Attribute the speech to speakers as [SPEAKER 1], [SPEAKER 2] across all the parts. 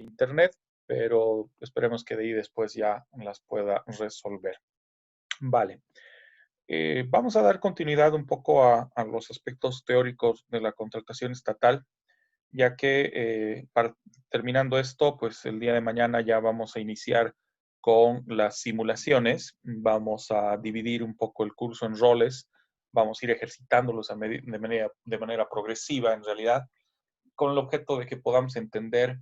[SPEAKER 1] internet, pero esperemos que de ahí después ya las pueda resolver. Vale. Vamos a dar continuidad un poco a los aspectos teóricos de la contratación estatal, ya que terminando esto, pues el día de mañana ya vamos a iniciar con las simulaciones. Vamos a dividir un poco el curso en roles, vamos a ir ejercitándolos de manera progresiva en realidad, con el objeto de que podamos entender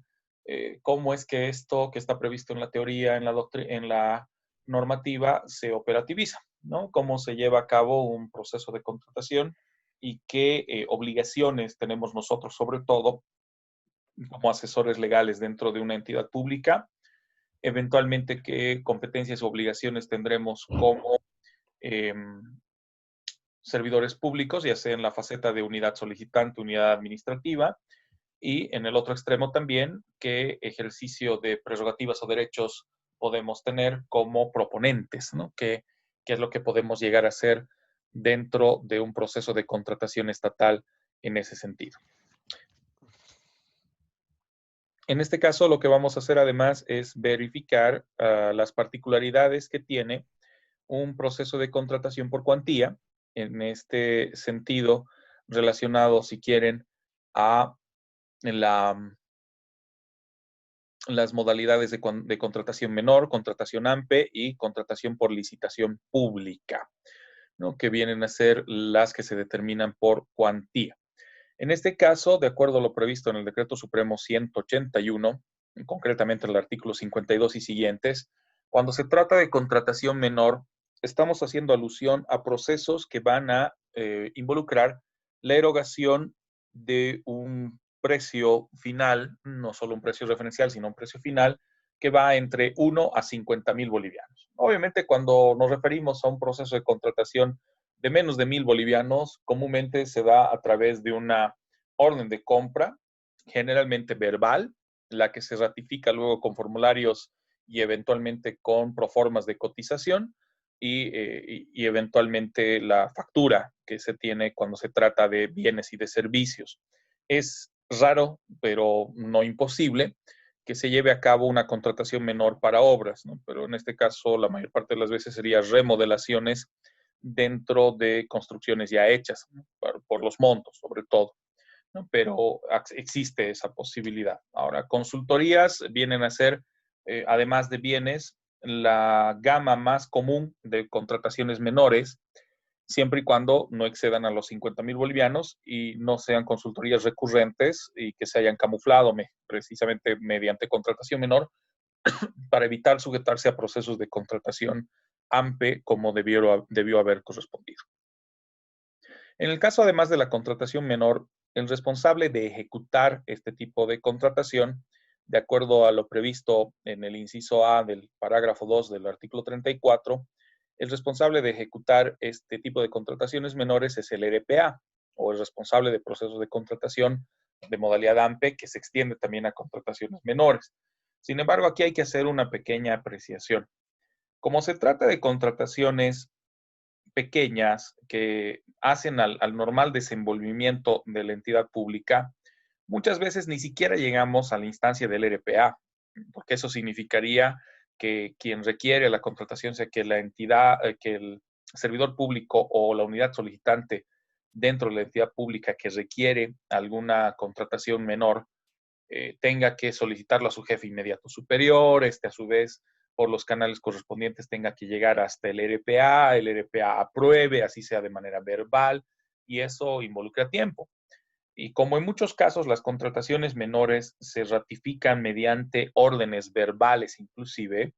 [SPEAKER 1] cómo es que esto que está previsto en la teoría, en la normativa, se operativiza, ¿no? Cómo se lleva a cabo un proceso de contratación y qué obligaciones tenemos nosotros, sobre todo como asesores legales dentro de una entidad pública, eventualmente qué competencias o obligaciones tendremos como eh, servidores públicos, ya sea en la faceta de unidad solicitante, unidad administrativa, y en el otro extremo también qué ejercicio de prerrogativas o derechos podemos tener como proponentes, ¿no? ¿Qué es lo que podemos llegar a hacer dentro de un proceso de contratación estatal en ese sentido? En este caso, lo que vamos a hacer además es verificar las particularidades que tiene un proceso de contratación por cuantía, en este sentido, relacionado, si quieren, a las modalidades de contratación menor, contratación AMPE y contratación por licitación pública, ¿no? Que vienen a ser las que se determinan por cuantía. En este caso, de acuerdo a lo previsto en el Decreto Supremo 181, concretamente el artículo 52 y siguientes, cuando se trata de contratación menor, estamos haciendo alusión a procesos que van a involucrar la erogación de un precio final, no solo un precio referencial, sino un precio final, que va entre 1 a 50,000 bolivianos. Obviamente, cuando nos referimos a un proceso de contratación de menos de 1,000 bolivianos, comúnmente se da a través de una orden de compra, generalmente verbal, la que se ratifica luego con formularios y eventualmente con proformas de cotización y eventualmente la factura que se tiene cuando se trata de bienes y de servicios. Es raro, pero no imposible, que se lleve a cabo una contratación menor para obras, ¿no? Pero en este caso la mayor parte de las veces sería remodelaciones dentro de construcciones ya hechas, ¿no? por los montos sobre todo, ¿no? Pero existe esa posibilidad. Ahora, consultorías vienen a ser, además de bienes, la gama más común de contrataciones menores, siempre y cuando no excedan a los 50,000 bolivianos y no sean consultorías recurrentes y que se hayan camuflado precisamente mediante contratación menor para evitar sujetarse a procesos de contratación AMPE como debió haber correspondido. En el caso además de la contratación menor, el responsable de ejecutar este tipo de contratación, de acuerdo a lo previsto en el inciso A del parágrafo 2 del artículo 34, el responsable de ejecutar este tipo de contrataciones menores es el RPA, o el responsable de procesos de contratación de modalidad AMPE, que se extiende también a contrataciones menores. Sin embargo, aquí hay que hacer una pequeña apreciación. Como se trata de contrataciones pequeñas que hacen al normal desenvolvimiento de la entidad pública, muchas veces ni siquiera llegamos a la instancia del RPA, porque eso significaría que quien requiere la contratación, sea que la entidad, que el servidor público o la unidad solicitante dentro de la entidad pública que requiere alguna contratación menor, tenga que solicitarlo a su jefe inmediato superior, a su vez por los canales correspondientes tenga que llegar hasta el RPA apruebe, así sea de manera verbal, y eso involucra tiempo. Y como en muchos casos las contrataciones menores se ratifican mediante órdenes verbales inclusive,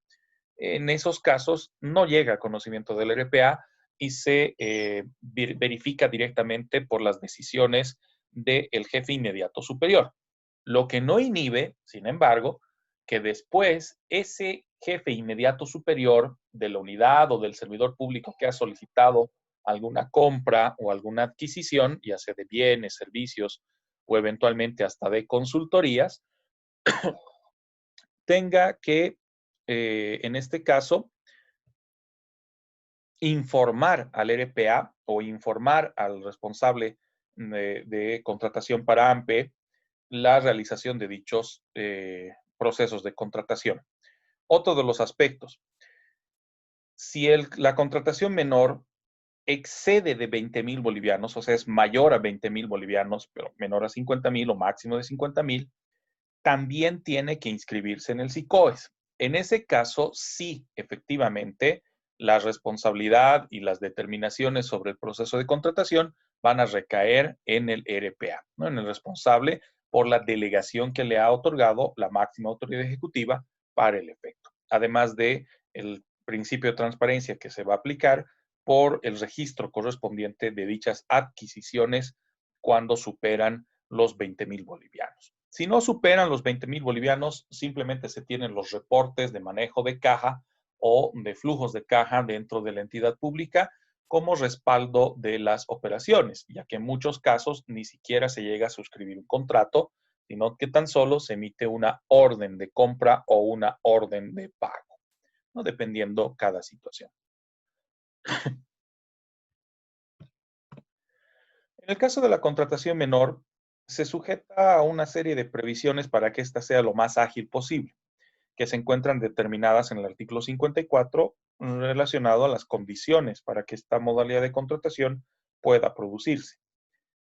[SPEAKER 1] en esos casos no llega a conocimiento del RPA y se verifica directamente por las decisiones del jefe inmediato superior. Lo que no inhibe, sin embargo, que después ese jefe inmediato superior de la unidad o del servidor público que ha solicitado alguna compra o alguna adquisición, ya sea de bienes, servicios o eventualmente hasta de consultorías, tenga que, en este caso, informar al RPA o informar al responsable de contratación para AMPE la realización de dichos procesos de contratación. Otro de los aspectos, si la contratación menor excede de 20,000 bolivianos, o sea, es mayor a 20,000 bolivianos, pero menor a 50,000 o máximo de 50,000, también tiene que inscribirse en el SICOES. En ese caso, sí, efectivamente, la responsabilidad y las determinaciones sobre el proceso de contratación van a recaer en el RPA, ¿no? En el responsable por la delegación que le ha otorgado la máxima autoridad ejecutiva para el efecto. Además de el principio de transparencia que se va a aplicar por el registro correspondiente de dichas adquisiciones cuando superan los 20,000 bolivianos. Si no superan los 20,000 bolivianos, simplemente se tienen los reportes de manejo de caja o de flujos de caja dentro de la entidad pública como respaldo de las operaciones, ya que en muchos casos ni siquiera se llega a suscribir un contrato, sino que tan solo se emite una orden de compra o una orden de pago, ¿no? Dependiendo cada situación. En el caso de la contratación menor, se sujeta a una serie de previsiones para que ésta sea lo más ágil posible, que se encuentran determinadas en el artículo 54 relacionado a las condiciones para que esta modalidad de contratación pueda producirse.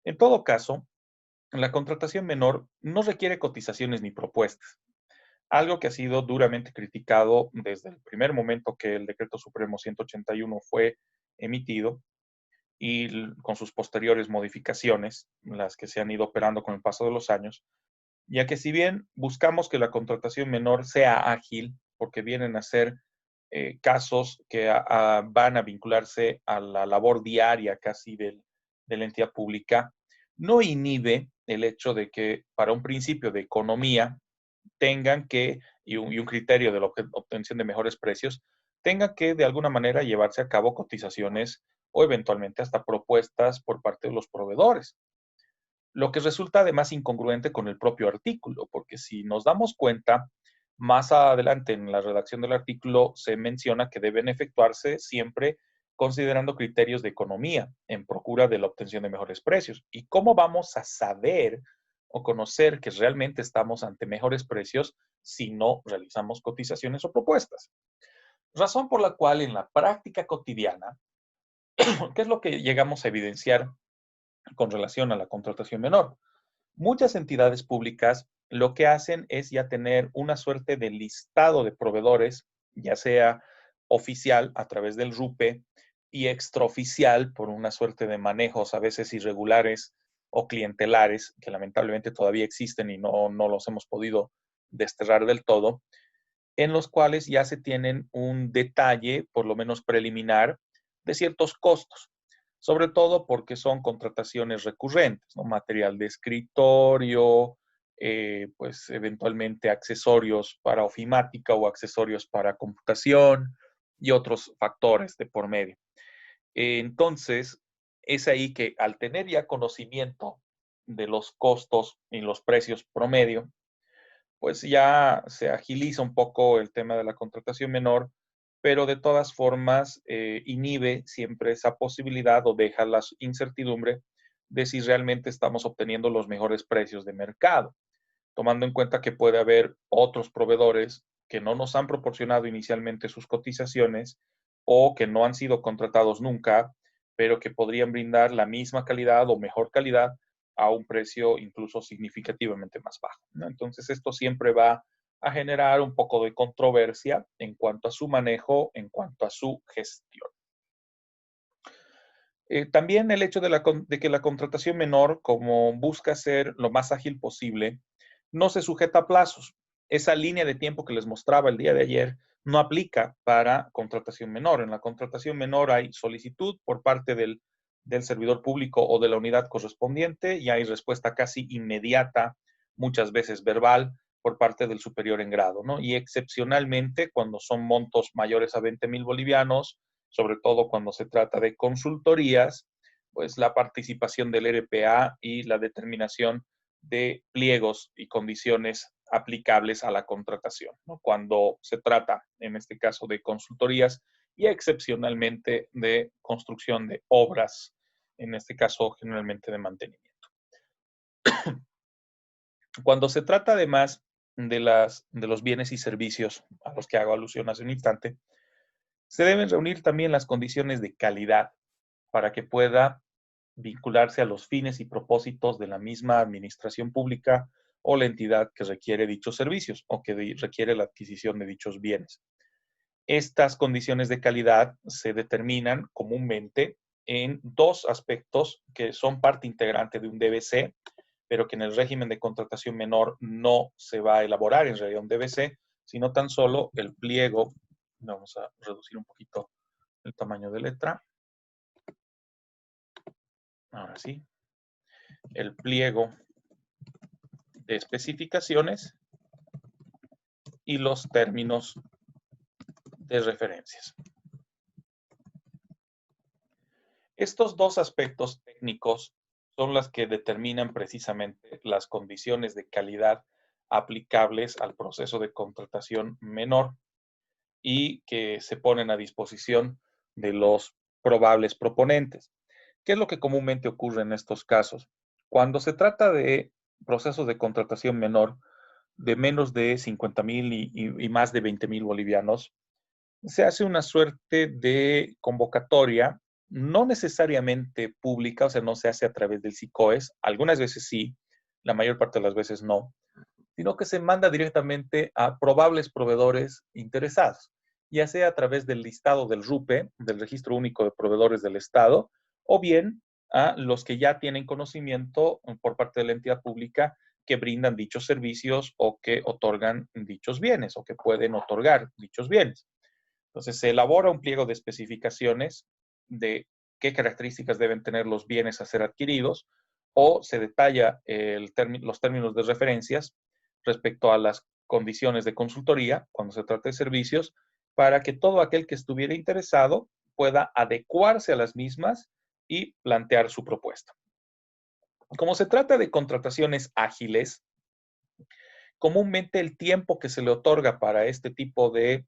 [SPEAKER 1] En todo caso, la contratación menor no requiere cotizaciones ni propuestas, algo que ha sido duramente criticado desde el primer momento que el Decreto Supremo 181 fue emitido y con sus posteriores modificaciones, las que se han ido operando con el paso de los años, ya que si bien buscamos que la contratación menor sea ágil, porque vienen a ser casos que van a vincularse a la labor diaria casi de la entidad pública, no inhibe el hecho de que para un principio de economía tengan que, y un criterio de la obtención de mejores precios, tenga que de alguna manera llevarse a cabo cotizaciones o eventualmente hasta propuestas por parte de los proveedores. Lo que resulta además incongruente con el propio artículo, porque si nos damos cuenta, más adelante en la redacción del artículo se menciona que deben efectuarse siempre considerando criterios de economía en procura de la obtención de mejores precios. ¿Y cómo vamos a saber o conocer que realmente estamos ante mejores precios si no realizamos cotizaciones o propuestas? Razón por la cual en la práctica cotidiana, ¿qué es lo que llegamos a evidenciar con relación a la contratación menor? Muchas entidades públicas lo que hacen es ya tener una suerte de listado de proveedores, ya sea oficial a través del RUPE y extraoficial por una suerte de manejos a veces irregulares o clientelares que lamentablemente todavía existen y no los hemos podido desterrar del todo, en los cuales ya se tienen un detalle, por lo menos preliminar, de ciertos costos, sobre todo porque son contrataciones recurrentes, ¿no? Material de escritorio, pues eventualmente accesorios para ofimática o accesorios para computación y otros factores de por medio. Entonces, es ahí que al tener ya conocimiento de los costos y los precios promedio, pues ya se agiliza un poco el tema de la contratación menor, pero de todas formas inhibe siempre esa posibilidad o deja la incertidumbre de si realmente estamos obteniendo los mejores precios de mercado, tomando en cuenta que puede haber otros proveedores que no nos han proporcionado inicialmente sus cotizaciones o que no han sido contratados nunca, pero que podrían brindar la misma calidad o mejor calidad a un precio incluso significativamente más bajo, ¿no? Entonces, esto siempre va a generar un poco de controversia en cuanto a su manejo, en cuanto a su gestión. También el hecho de que la contratación menor, como busca ser lo más ágil posible, no se sujeta a plazos. Esa línea de tiempo que les mostraba el día de ayer no aplica para contratación menor. En la contratación menor hay solicitud por parte del servidor público o de la unidad correspondiente y hay respuesta casi inmediata, muchas veces verbal, por parte del superior en grado, ¿no? Y excepcionalmente, cuando son montos mayores a 20,000 bolivianos, sobre todo cuando se trata de consultorías, pues la participación del RPA y la determinación de pliegos y condiciones aplicables a la contratación, ¿no? Cuando se trata, en este caso, de consultorías y excepcionalmente de construcción de obras, en este caso, generalmente de mantenimiento. Cuando se trata además de los bienes y servicios a los que hago alusión hace un instante, se deben reunir también las condiciones de calidad para que pueda vincularse a los fines y propósitos de la misma administración pública o la entidad que requiere dichos servicios o que requiere la adquisición de dichos bienes. Estas condiciones de calidad se determinan comúnmente en dos aspectos que son parte integrante de un DBC, pero que en el régimen de contratación menor no se va a elaborar en realidad un DBC, sino tan solo el pliego. Vamos a reducir un poquito el tamaño de letra. Ahora sí. El pliego de especificaciones y los términos de referencias. Estos dos aspectos técnicos son las que determinan precisamente las condiciones de calidad aplicables al proceso de contratación menor y que se ponen a disposición de los probables proponentes. ¿Qué es lo que comúnmente ocurre en estos casos? Cuando se trata de procesos de contratación menor de menos de 50,000 y más de 20,000 bolivianos, se hace una suerte de convocatoria, no necesariamente pública, o sea, no se hace a través del SICOES, algunas veces sí, la mayor parte de las veces no, sino que se manda directamente a probables proveedores interesados, ya sea a través del listado del RUPE, del Registro Único de Proveedores del Estado, o bien a los que ya tienen conocimiento por parte de la entidad pública que brindan dichos servicios o que otorgan dichos bienes o que pueden otorgar dichos bienes. Entonces, se elabora un pliego de especificaciones de qué características deben tener los bienes a ser adquiridos o se detalla los términos de referencias respecto a las condiciones de consultoría cuando se trata de servicios para que todo aquel que estuviera interesado pueda adecuarse a las mismas y plantear su propuesta. Como se trata de contrataciones ágiles, comúnmente el tiempo que se le otorga para este tipo de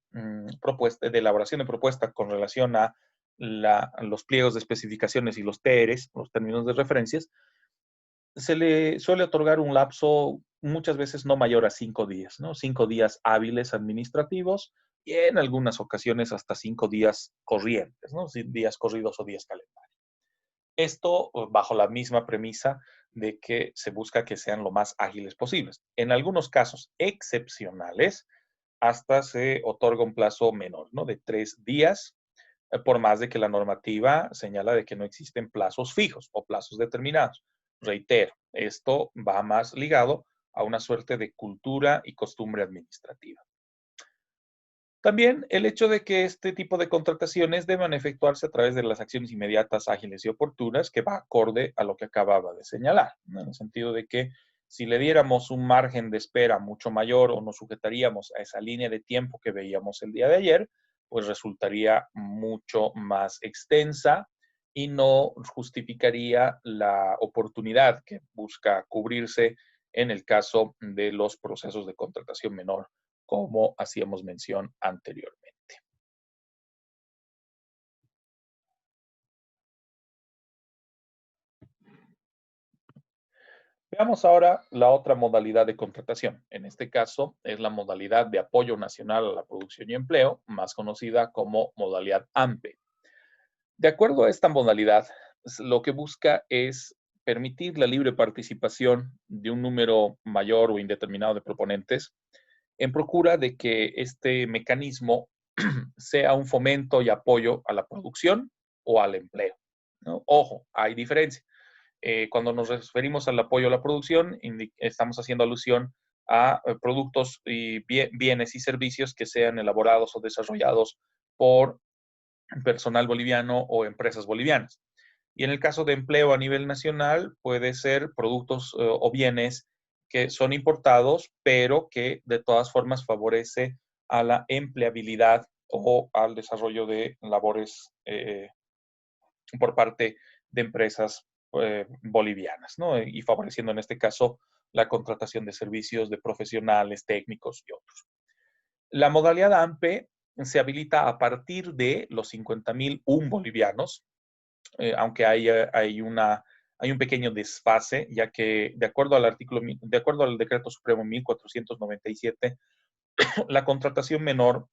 [SPEAKER 1] propuesta, de elaboración de propuesta con relación a los pliegos de especificaciones y los TRs, los términos de referencias, se le suele otorgar un lapso muchas veces no mayor a 5 días, ¿no? 5 días hábiles administrativos y en algunas ocasiones hasta 5 días corrientes, ¿no? Días corridos o días calendarios. Esto bajo la misma premisa de que se busca que sean lo más ágiles posibles. En algunos casos excepcionales, hasta se otorga un plazo menor, ¿no? De 3 días, por más de que la normativa señala de que no existen plazos fijos o plazos determinados. Reitero, esto va más ligado a una suerte de cultura y costumbre administrativa. También el hecho de que este tipo de contrataciones deban efectuarse a través de las acciones inmediatas, ágiles y oportunas, que va acorde a lo que acababa de señalar, ¿no? En el sentido de que si le diéramos un margen de espera mucho mayor o nos sujetaríamos a esa línea de tiempo que veíamos el día de ayer, pues resultaría mucho más extensa y no justificaría la oportunidad que busca cubrirse en el caso de los procesos de contratación menor como hacíamos mención anteriormente. Veamos ahora la otra modalidad de contratación. En este caso es la modalidad de apoyo nacional a la producción y empleo, más conocida como modalidad AMPE. De acuerdo a esta modalidad, lo que busca es permitir la libre participación de un número mayor o indeterminado de proponentes en procura de que este mecanismo sea un fomento y apoyo a la producción o al empleo, ¿no? Ojo, hay diferencia. Cuando nos referimos al apoyo a la producción, estamos haciendo alusión a productos y bienes y servicios que sean elaborados o desarrollados por personal boliviano o empresas bolivianas. Y en el caso de empleo a nivel nacional, puede ser productos o bienes que son importados, pero que de todas formas favorece a la empleabilidad o al desarrollo de labores por parte de empresas bolivianas, ¿no? Y favoreciendo en este caso la contratación de servicios de profesionales, técnicos y otros. La modalidad AMPE se habilita a partir de los 50,001 bolivianos, aunque hay una hay un pequeño desfase, ya que de acuerdo al Decreto Supremo 1497, la contratación menor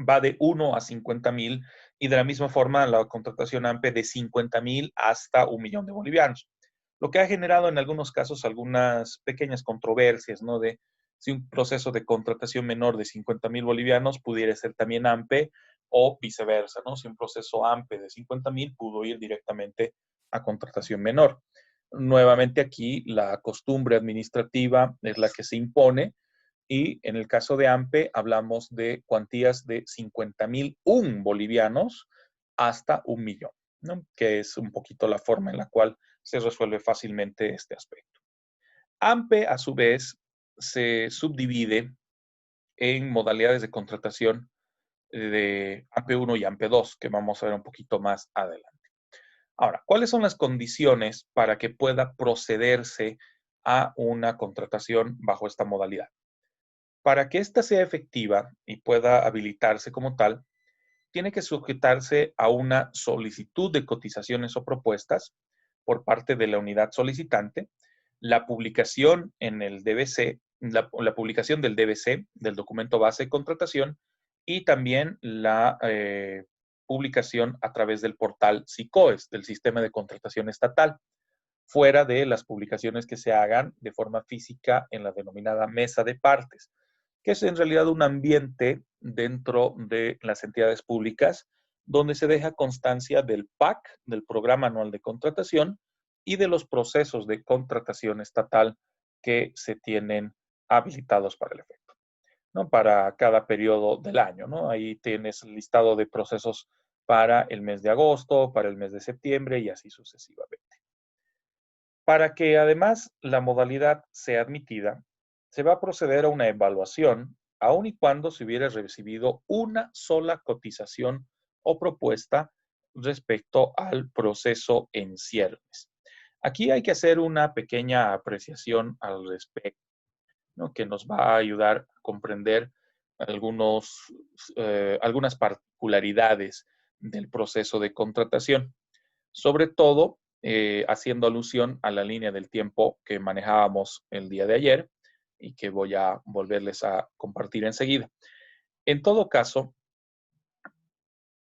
[SPEAKER 1] va de 1 a 50,000 y de la misma forma la contratación AMPE de 50,000 hasta 1 millón de bolivianos. Lo que ha generado en algunos casos algunas pequeñas controversias, ¿no? De si un proceso de contratación menor de 50,000 bolivianos pudiera ser también AMPE o viceversa, ¿no? Si un proceso AMPE de 50,000 pudo ir directamente a contratación menor. Nuevamente aquí la costumbre administrativa es la que se impone y en el caso de AMPE hablamos de cuantías de 50,001 bolivianos hasta 1 millón, ¿no? Que es un poquito la forma en la cual se resuelve fácilmente este aspecto. AMPE, a su vez, se subdivide en modalidades de contratación de AMPE 1 y AMPE 2, que vamos a ver un poquito más adelante. Ahora, ¿cuáles son las condiciones para que pueda procederse a una contratación bajo esta modalidad? Para que ésta sea efectiva y pueda habilitarse como tal, tiene que sujetarse a una solicitud de cotizaciones o propuestas por parte de la unidad solicitante, la publicación en el DBC, la publicación del DBC, del documento base de contratación, y también la publicación a través del portal SICOES, del Sistema de Contratación Estatal, fuera de las publicaciones que se hagan de forma física en la denominada mesa de partes, que es en realidad un ambiente dentro de las entidades públicas donde se deja constancia del PAC, del Programa Anual de Contratación, y de los procesos de contratación estatal que se tienen habilitados para el efecto, ¿no? Para cada periodo del año, ¿no? Ahí tienes el listado de procesos para el mes de agosto, para el mes de septiembre y así sucesivamente. Para que además la modalidad sea admitida, se va a proceder a una evaluación, aun y cuando se hubiera recibido una sola cotización o propuesta respecto al proceso en ciernes. Aquí hay que hacer una pequeña apreciación al respecto, ¿no? Que nos va a ayudar a comprender algunas particularidades del proceso de contratación, sobre todo haciendo alusión a la línea del tiempo que manejábamos el día de ayer y que voy a volverles a compartir enseguida. En todo caso,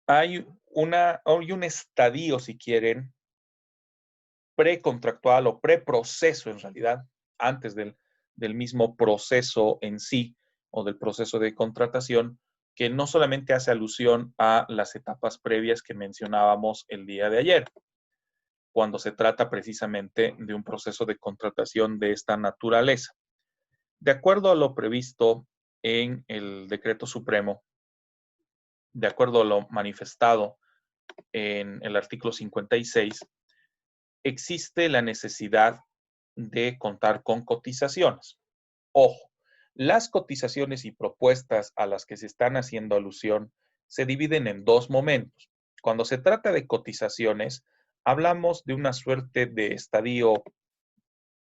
[SPEAKER 1] hay un estadio, si quieren, precontractual o preproceso en realidad, antes del mismo proceso en sí o del proceso de contratación, que no solamente hace alusión a las etapas previas que mencionábamos el día de ayer, cuando se trata precisamente de un proceso de contratación de esta naturaleza. De acuerdo a lo previsto en el Decreto Supremo, de acuerdo a lo manifestado en el artículo 56, existe la necesidad de contar con cotizaciones. Ojo, las cotizaciones y propuestas a las que se están haciendo alusión se dividen en dos momentos. Cuando se trata de cotizaciones, hablamos de una suerte de estadio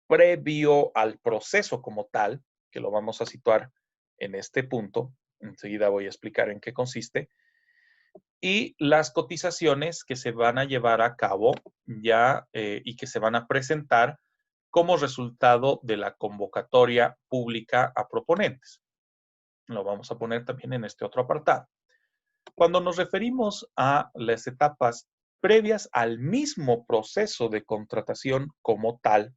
[SPEAKER 1] previo al proceso como tal, que lo vamos a situar en este punto. Enseguida voy a explicar en qué consiste. Y las cotizaciones que se van a llevar a cabo ya y que se van a presentar como resultado de la convocatoria pública a proponentes. Lo vamos a poner también en este otro apartado. Cuando nos referimos a las etapas previas al mismo proceso de contratación como tal,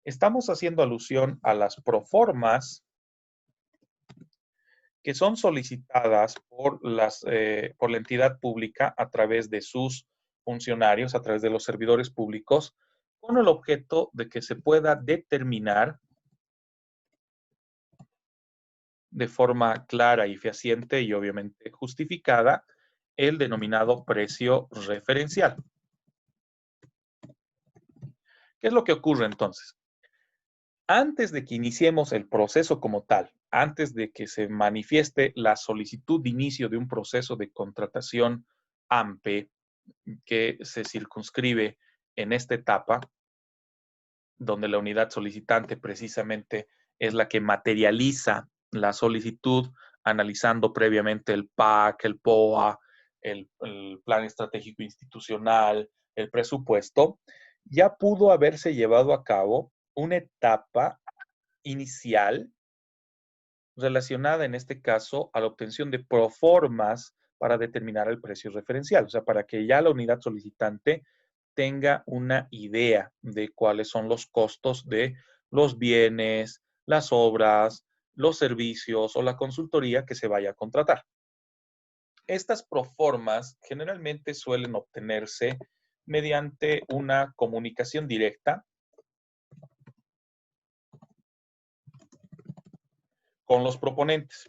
[SPEAKER 1] estamos haciendo alusión a las proformas que son solicitadas por la entidad pública a través de sus funcionarios, a través de los servidores públicos, con el objeto de que se pueda determinar de forma clara y fehaciente y obviamente justificada el denominado precio referencial. ¿Qué es lo que ocurre entonces? Antes de que iniciemos el proceso como tal, antes de que se manifieste la solicitud de inicio de un proceso de contratación AMPE que se circunscribe en esta etapa, donde la unidad solicitante precisamente es la que materializa la solicitud, analizando previamente el PAC, el POA, el plan estratégico institucional, el presupuesto, ya pudo haberse llevado a cabo una etapa inicial relacionada en este caso a la obtención de proformas para determinar el precio referencial, o sea, para que ya la unidad solicitante tenga una idea de cuáles son los costos de los bienes, las obras, los servicios o la consultoría que se vaya a contratar. Estas proformas generalmente suelen obtenerse mediante una comunicación directa con los proponentes.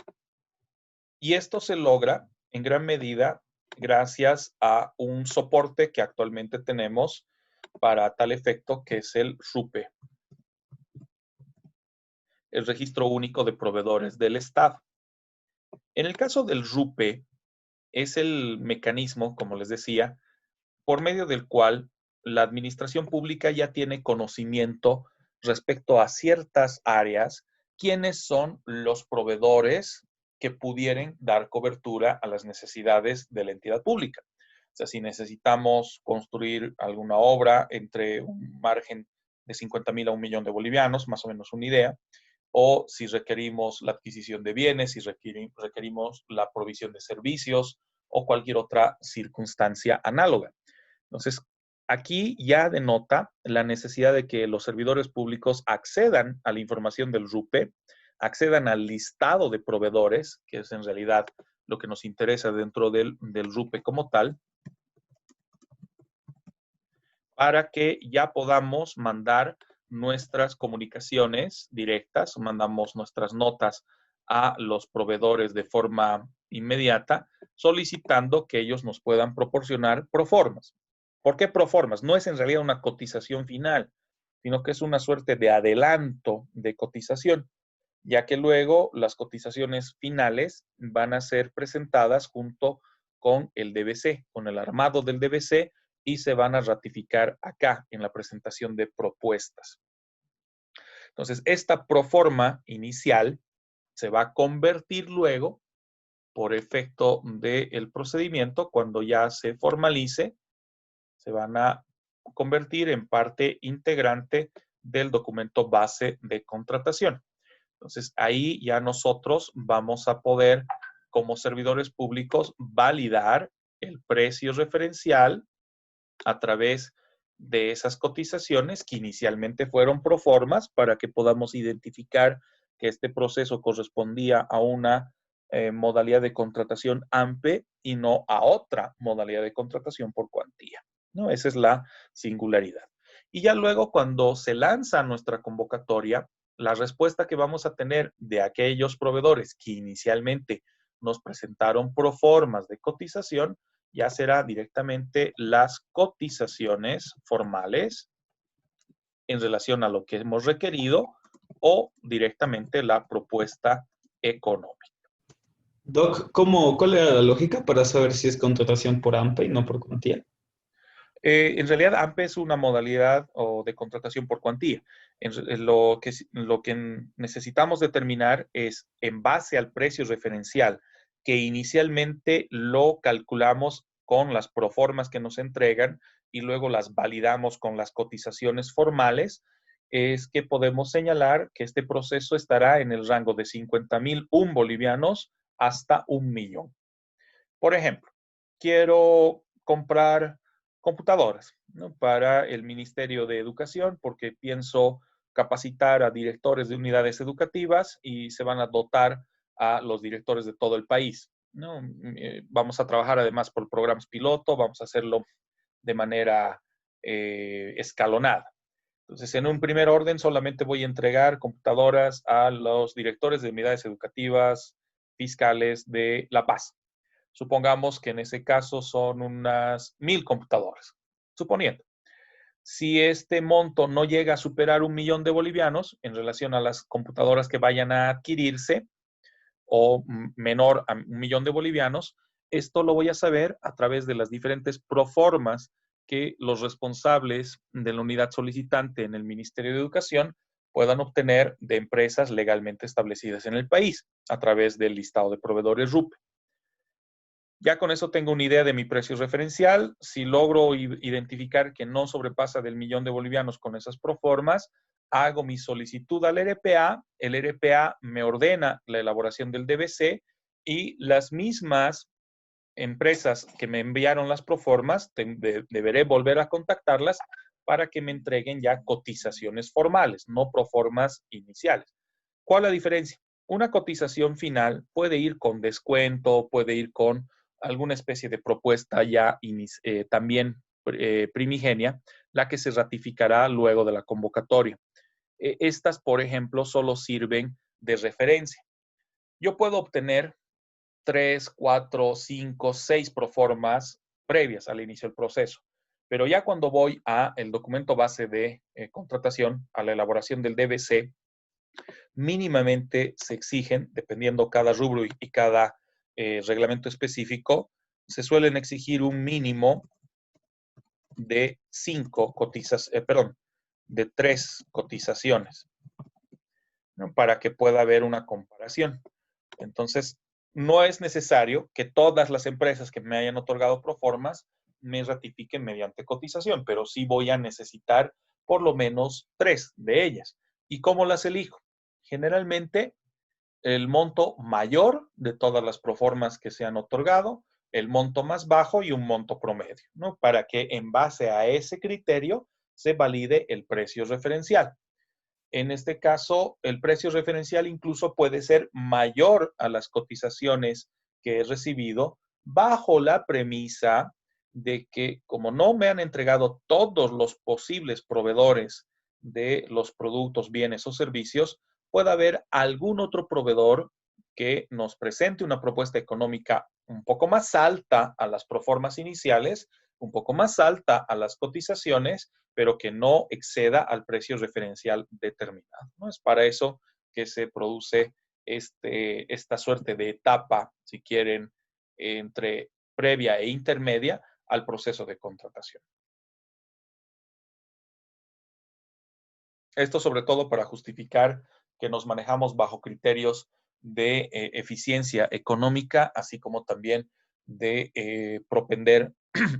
[SPEAKER 1] Y esto se logra en gran medida gracias a un soporte que actualmente tenemos para tal efecto, que es el RUPE, el Registro Único de Proveedores del Estado. En el caso del RUPE, es el mecanismo, como les decía, por medio del cual la administración pública ya tiene conocimiento respecto a ciertas áreas, quiénes son los proveedores que pudieran dar cobertura a las necesidades de la entidad pública. O sea, si necesitamos construir alguna obra entre un margen de 50,000 a 1,000,000 de bolivianos, más o menos una idea, o si requerimos la adquisición de bienes, si requerimos la provisión de servicios o cualquier otra circunstancia análoga. Entonces, aquí ya denota la necesidad de que los servidores públicos accedan a la información del RUPE, accedan al listado de proveedores, que es en realidad lo que nos interesa dentro del RUPE como tal, para que ya podamos mandar nuestras comunicaciones directas, mandamos nuestras notas a los proveedores de forma inmediata, solicitando que ellos nos puedan proporcionar proformas. ¿Por qué proformas? No es en realidad una cotización final, sino que es una suerte de adelanto de cotización, ya que luego las cotizaciones finales van a ser presentadas junto con el DBC, con el armado del DBC, y se van a ratificar acá en la presentación de propuestas. Entonces, esta proforma inicial se va a convertir luego, por efecto del procedimiento, cuando ya se formalice, se van a convertir en parte integrante del documento base de contratación. Entonces, ahí ya nosotros vamos a poder, como servidores públicos, validar el precio referencial a través de esas cotizaciones que inicialmente fueron proformas, para que podamos identificar que este proceso correspondía a una modalidad de contratación AMPE y no a otra modalidad de contratación por cuantía, ¿no? Esa es la singularidad. Y ya luego, cuando se lanza nuestra convocatoria, la respuesta que vamos a tener de aquellos proveedores que inicialmente nos presentaron proformas de cotización, ya será directamente las cotizaciones formales en relación a lo que hemos requerido, o directamente la propuesta económica.
[SPEAKER 2] Doc, ¿cuál era la lógica para saber si es contratación por AMPA y no por cuantía?
[SPEAKER 1] En realidad, AMPE es una modalidad de contratación por cuantía. Lo que necesitamos determinar es, en base al precio referencial, que inicialmente lo calculamos con las proformas que nos entregan y luego las validamos con las cotizaciones formales, es que podemos señalar que este proceso estará en el rango de 50,001 bolivianos hasta 1,000,000. Por ejemplo, quiero comprar computadoras, ¿no?, para el Ministerio de Educación, porque pienso capacitar a directores de unidades educativas y se van a dotar a los directores de todo el país, ¿no? Vamos a trabajar además por programas piloto, vamos a hacerlo de manera escalonada. Entonces, en un primer orden, solamente voy a entregar computadoras a los directores de unidades educativas fiscales de La Paz. Supongamos que en ese caso son unas 1,000 computadoras, suponiendo. Si este monto no llega a superar 1,000,000 de bolivianos en relación a las computadoras que vayan a adquirirse, o menor a 1,000,000 de bolivianos, esto lo voy a saber a través de las diferentes proformas que los responsables de la unidad solicitante en el Ministerio de Educación puedan obtener de empresas legalmente establecidas en el país a través del listado de proveedores RUPE. Ya con eso tengo una idea de mi precio referencial. Si logro identificar que no sobrepasa del 1.000.000 de bolivianos con esas proformas, hago mi solicitud al RPA. El RPA me ordena la elaboración del DBC y las mismas empresas que me enviaron las proformas, deberé volver a contactarlas para que me entreguen ya cotizaciones formales, no proformas iniciales. ¿Cuál es la diferencia? Una cotización final puede ir con descuento, puede ir con alguna especie de propuesta ya también primigenia, la que se ratificará luego de la convocatoria. Estas, por ejemplo, solo sirven de referencia. Yo puedo obtener 3, 4, 5, 6 proformas previas al inicio del proceso. Pero ya cuando voy a el documento base de contratación, a la elaboración del DBC, mínimamente se exigen, dependiendo cada rubro y cada reglamento específico, se suelen exigir un mínimo de 3 cotizaciones, ¿no? Para que pueda haber una comparación. Entonces, no es necesario que todas las empresas que me hayan otorgado proformas me ratifiquen mediante cotización, pero sí voy a necesitar por lo menos 3 de ellas. ¿Y cómo las elijo? Generalmente, el monto mayor de todas las proformas que se han otorgado, el monto más bajo y un monto promedio, ¿no? Para que en base a ese criterio se valide el precio referencial. En este caso, el precio referencial incluso puede ser mayor a las cotizaciones que he recibido bajo la premisa de que como no me han entregado todos los posibles proveedores de los productos, bienes o servicios, puede haber algún otro proveedor que nos presente una propuesta económica un poco más alta a las proformas iniciales, un poco más alta a las cotizaciones, pero que no exceda al precio referencial determinado, ¿no? Es para eso que se produce esta suerte de etapa, si quieren, entre previa e intermedia al proceso de contratación. Esto sobre todo para justificar que nos manejamos bajo criterios de eficiencia económica, así como también de propender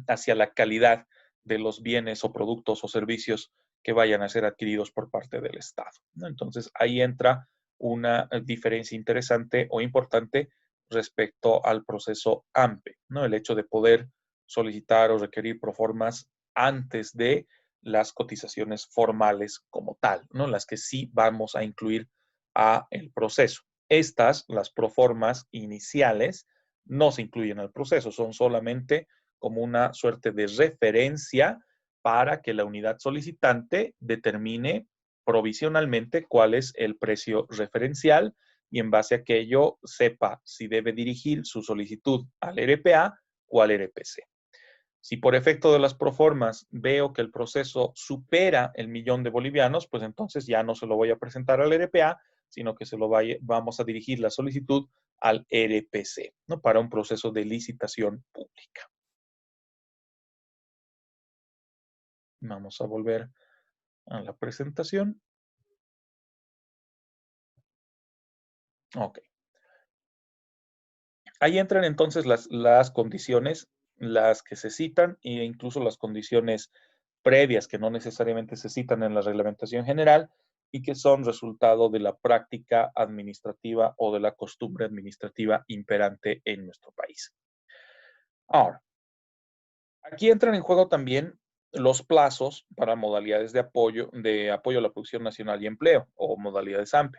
[SPEAKER 1] hacia la calidad de los bienes o productos o servicios que vayan a ser adquiridos por parte del Estado, ¿no? Entonces, ahí entra una diferencia interesante o importante respecto al proceso AMPE, ¿no? El hecho de poder solicitar o requerir proformas antes de las cotizaciones formales como tal, ¿no? Las que sí vamos a incluir a el proceso. Estas, las proformas iniciales, no se incluyen al proceso, son solamente como una suerte de referencia para que la unidad solicitante determine provisionalmente cuál es el precio referencial y en base a aquello sepa si debe dirigir su solicitud al RPA o al RPC. Si por efecto de las proformas veo que el proceso supera el 1.000.000 de bolivianos, pues entonces ya no se lo voy a presentar al RPA, sino que vamos a dirigir la solicitud al RPC, ¿no? Para un proceso de licitación pública. Vamos a volver a la presentación. Ok. Ahí entran entonces las condiciones, las que se citan e incluso las condiciones previas que no necesariamente se citan en la reglamentación general y que son resultado de la práctica administrativa o de la costumbre administrativa imperante en nuestro país. Ahora, aquí entran en juego también los plazos para modalidades de apoyo a la producción nacional y empleo o modalidades AMPE,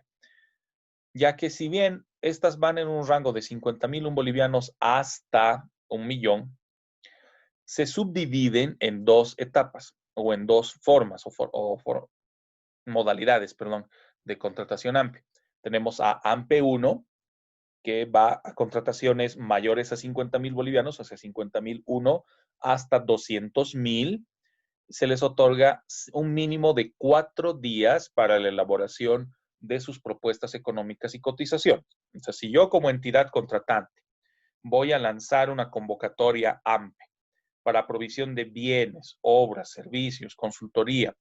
[SPEAKER 1] ya que si bien estas van en un rango de 50.000 bolivianos hasta 1.000.000, se subdividen en 2 etapas o en 2 formas o modalidades, perdón, de contratación AMPE. Tenemos a AMPE 1, que va a contrataciones mayores a 50.000 bolivianos, o sea, 50.001 hasta 200.000. Se les otorga un mínimo de 4 días para la elaboración de sus propuestas económicas y cotizaciones. O sea, si yo como entidad contratante voy a lanzar una convocatoria AMPE para provisión de bienes, obras, servicios, consultoría,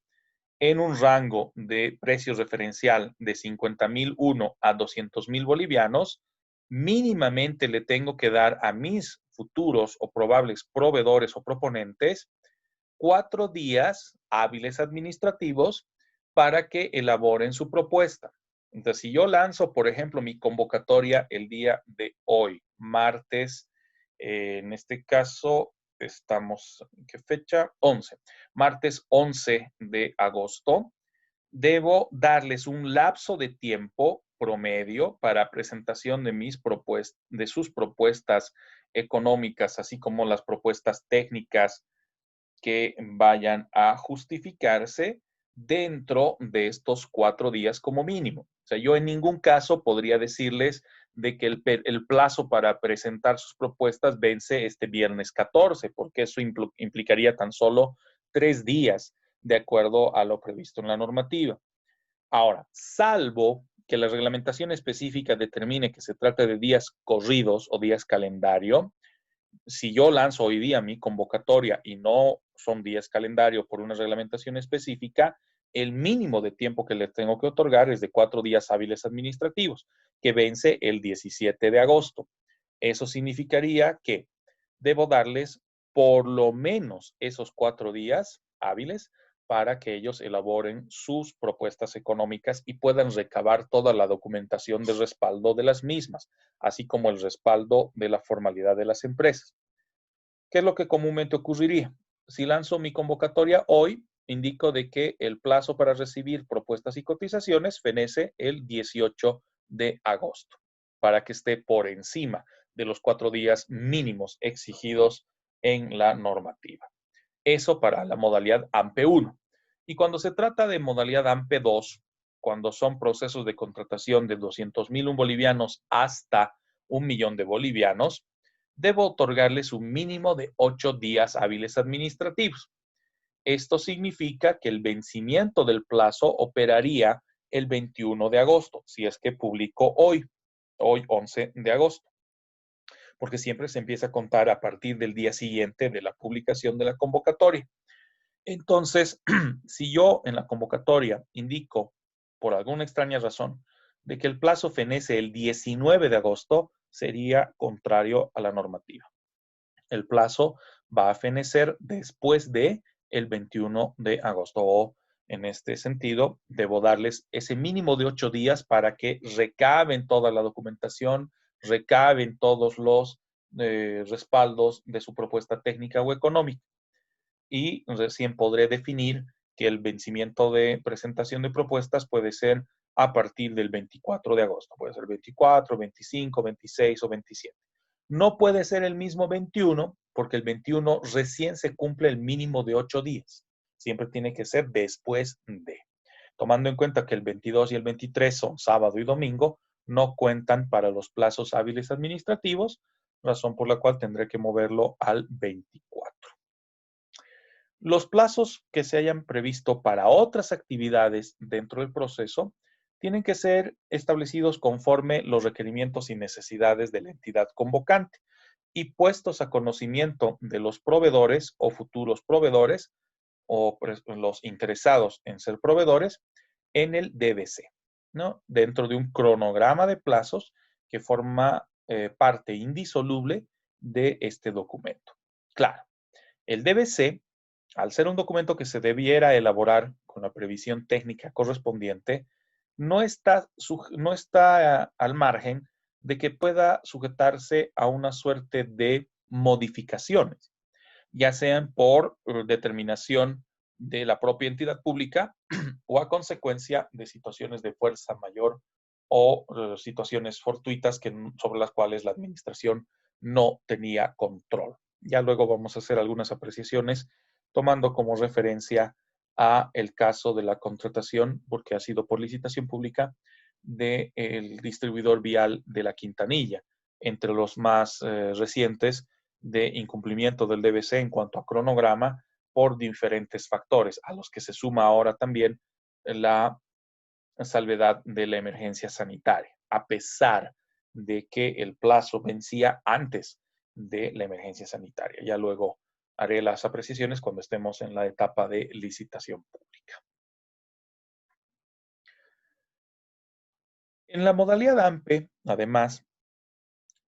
[SPEAKER 1] en un rango de precio referencial de 50.001 a 200.000 bolivianos, mínimamente le tengo que dar a mis futuros o probables proveedores o proponentes 4 días hábiles administrativos para que elaboren su propuesta. Entonces, si yo lanzo, por ejemplo, mi convocatoria el día de hoy, martes, en este caso, estamos, ¿en qué fecha? 11. Martes 11 de agosto, debo darles un lapso de tiempo promedio para presentación de de sus propuestas económicas, así como las propuestas técnicas que vayan a justificarse dentro de estos 4 días como mínimo. O sea, yo en ningún caso podría decirles de que el plazo para presentar sus propuestas vence este viernes 14, porque eso implicaría tan solo 3 días de acuerdo a lo previsto en la normativa. Ahora, salvo que la reglamentación específica determine que se trata de días corridos o días calendario, si yo lanzo hoy día mi convocatoria y no son días calendario por una reglamentación específica, el mínimo de tiempo que le tengo que otorgar es de 4 días hábiles administrativos, que vence el 17 de agosto. Eso significaría que debo darles por lo menos esos 4 días hábiles para que ellos elaboren sus propuestas económicas y puedan recabar toda la documentación de respaldo de las mismas, así como el respaldo de la formalidad de las empresas. ¿Qué es lo que comúnmente ocurriría? Si lanzo mi convocatoria hoy, indico de que el plazo para recibir propuestas y cotizaciones fenece el 18 de agosto, para que esté por encima de los 4 días mínimos exigidos en la normativa. Eso para la modalidad AMPE 1. Y cuando se trata de modalidad AMPE 2, cuando son procesos de contratación de 200,000 bolivianos hasta 1 millón de bolivianos, debo otorgarles un mínimo de 8 días hábiles administrativos. Esto significa que el vencimiento del plazo operaría el 21 de agosto, si es que publico hoy 11 de agosto, porque siempre se empieza a contar a partir del día siguiente de la publicación de la convocatoria. Entonces, si yo en la convocatoria indico, por alguna extraña razón, de que el plazo fenece el 19 de agosto, sería contrario a la normativa. El plazo va a fenecer después de el 21 de agosto, o en este sentido, debo darles ese mínimo de 8 días para que recaben toda la documentación, recaben todos los respaldos de su propuesta técnica o económica. Y recién podré definir que el vencimiento de presentación de propuestas puede ser a partir del 24 de agosto. Puede ser 24, 25, 26 o 27. No puede ser el mismo 21 porque el 21 recién se cumple el mínimo de 8 días. Siempre tiene que ser después de. Tomando en cuenta que el 22 y el 23 son sábado y domingo, no cuentan para los plazos hábiles administrativos, razón por la cual tendré que moverlo al 24. Los plazos que se hayan previsto para otras actividades dentro del proceso tienen que ser establecidos conforme los requerimientos y necesidades de la entidad convocante y puestos a conocimiento de los proveedores o futuros proveedores o los interesados en ser proveedores en el DBC, ¿no? Dentro de un cronograma de plazos que forma parte indisoluble de este documento. Claro, el DBC, al ser un documento que se debiera elaborar con la previsión técnica correspondiente, no está al margen de que pueda sujetarse a una suerte de modificaciones, ya sean por determinación de la propia entidad pública o a consecuencia de situaciones de fuerza mayor o situaciones fortuitas sobre las cuales la administración no tenía control. Ya luego vamos a hacer algunas apreciaciones tomando como referencia a el caso de la contratación, porque ha sido por licitación pública, del distribuidor vial de la Quintanilla, entre los más recientes de incumplimiento del DBC en cuanto a cronograma por diferentes factores, a los que se suma ahora también la salvedad de la emergencia sanitaria, a pesar de que el plazo vencía antes de la emergencia sanitaria. Ya luego haré las apreciaciones cuando estemos en la etapa de licitación pública. En la modalidad AMPE, además,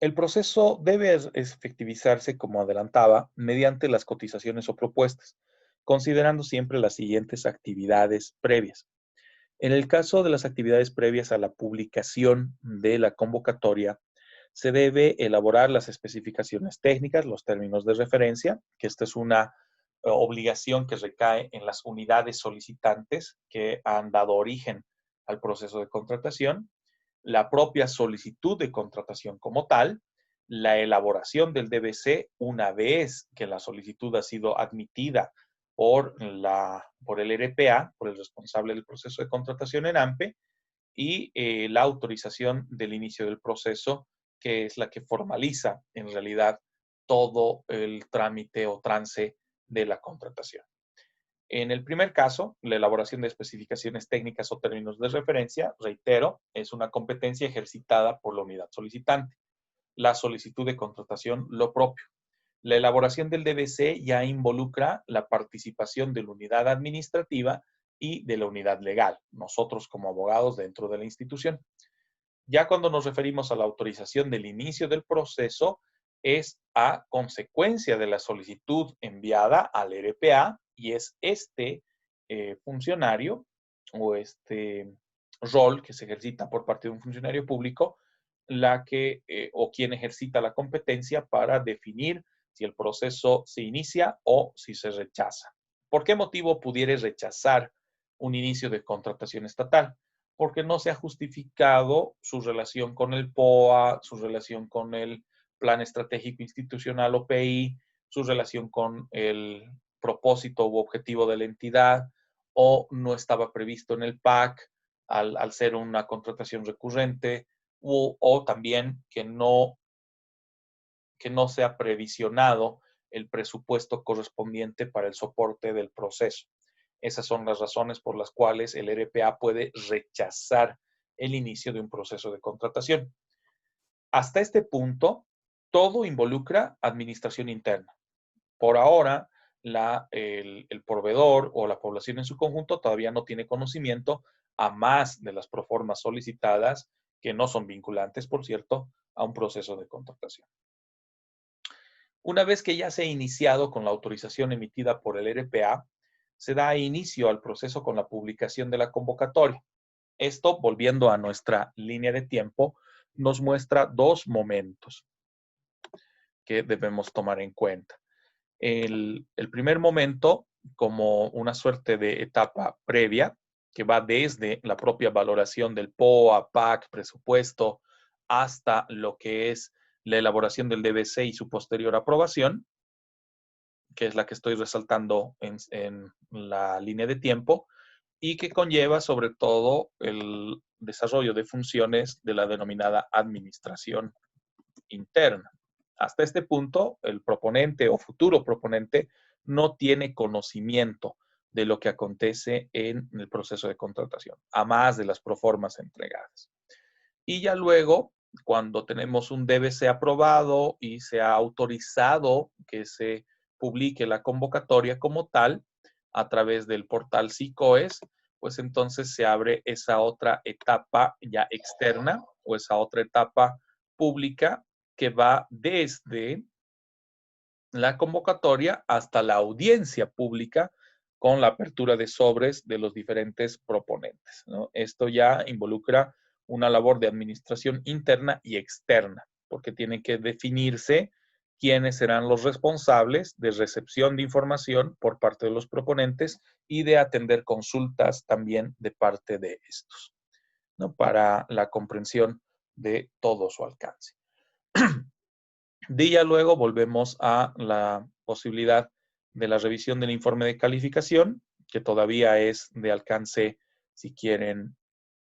[SPEAKER 1] El proceso debe efectivizarse, como adelantaba, mediante las cotizaciones o propuestas, considerando siempre las siguientes actividades previas. En el caso de las actividades previas a la publicación de la convocatoria, se debe elaborar las especificaciones técnicas, los términos de referencia, que esta es una obligación que recae en las unidades solicitantes que han dado origen al proceso de contratación, la propia solicitud de contratación como tal, la elaboración del DBC una vez que la solicitud ha sido admitida por el RPA, por el responsable del proceso de contratación en AMPE, y la autorización del inicio del proceso, que es la que formaliza en realidad todo el trámite o trance de la contratación. En el primer caso, la elaboración de especificaciones técnicas o términos de referencia, reitero, es una competencia ejercitada por la unidad solicitante. La solicitud de contratación, lo propio. La elaboración del DBC ya involucra la participación de la unidad administrativa y de la unidad legal, nosotros como abogados dentro de la institución. Ya cuando nos referimos a la autorización del inicio del proceso, es a consecuencia de la solicitud enviada al RPA y es este funcionario o este rol que se ejercita por parte de un funcionario público la que o quien ejercita la competencia para definir si el proceso se inicia o si se rechaza. ¿Por qué motivo pudiera rechazar un inicio de contratación estatal? Porque no se ha justificado su relación con el POA, su relación con el Plan Estratégico Institucional o PI, su relación con el propósito u objetivo de la entidad, o no estaba previsto en el PAC al ser una contratación recurrente, o también que no se ha previsionado el presupuesto correspondiente para el soporte del proceso. Esas son las razones por las cuales el RPA puede rechazar el inicio de un proceso de contratación. Hasta este punto, todo involucra administración interna. Por ahora, el proveedor o la población en su conjunto todavía no tiene conocimiento, a más de las proformas solicitadas, que no son vinculantes, por cierto, a un proceso de contratación. Una vez que ya se ha iniciado con la autorización emitida por el RPA, se da inicio al proceso con la publicación de la convocatoria. Esto, volviendo a nuestra línea de tiempo, nos muestra dos momentos que debemos tomar en cuenta. El primer momento, como una suerte de etapa previa, que va desde la propia valoración del POA, PAC, presupuesto, hasta lo que es la elaboración del DBC y su posterior aprobación, que es la que estoy resaltando en la línea de tiempo, y que conlleva sobre todo el desarrollo de funciones de la denominada administración interna. Hasta este punto, el proponente o futuro proponente no tiene conocimiento de lo que acontece en el proceso de contratación, a más de las proformas entregadas. Y ya luego, cuando tenemos un DBC aprobado y se ha autorizado que se publique la convocatoria como tal a través del portal SICOES, pues entonces se abre esa otra etapa ya externa o esa otra etapa pública que va desde la convocatoria hasta la audiencia pública con la apertura de sobres de los diferentes proponentes, ¿no? Esto ya involucra una labor de administración interna y externa, porque tiene que definirse quiénes serán los responsables de recepción de información por parte de los proponentes y de atender consultas también de parte de estos, ¿no? Para la comprensión de todo su alcance. Día luego volvemos a la posibilidad de la revisión del informe de calificación, que todavía es de alcance, si quieren,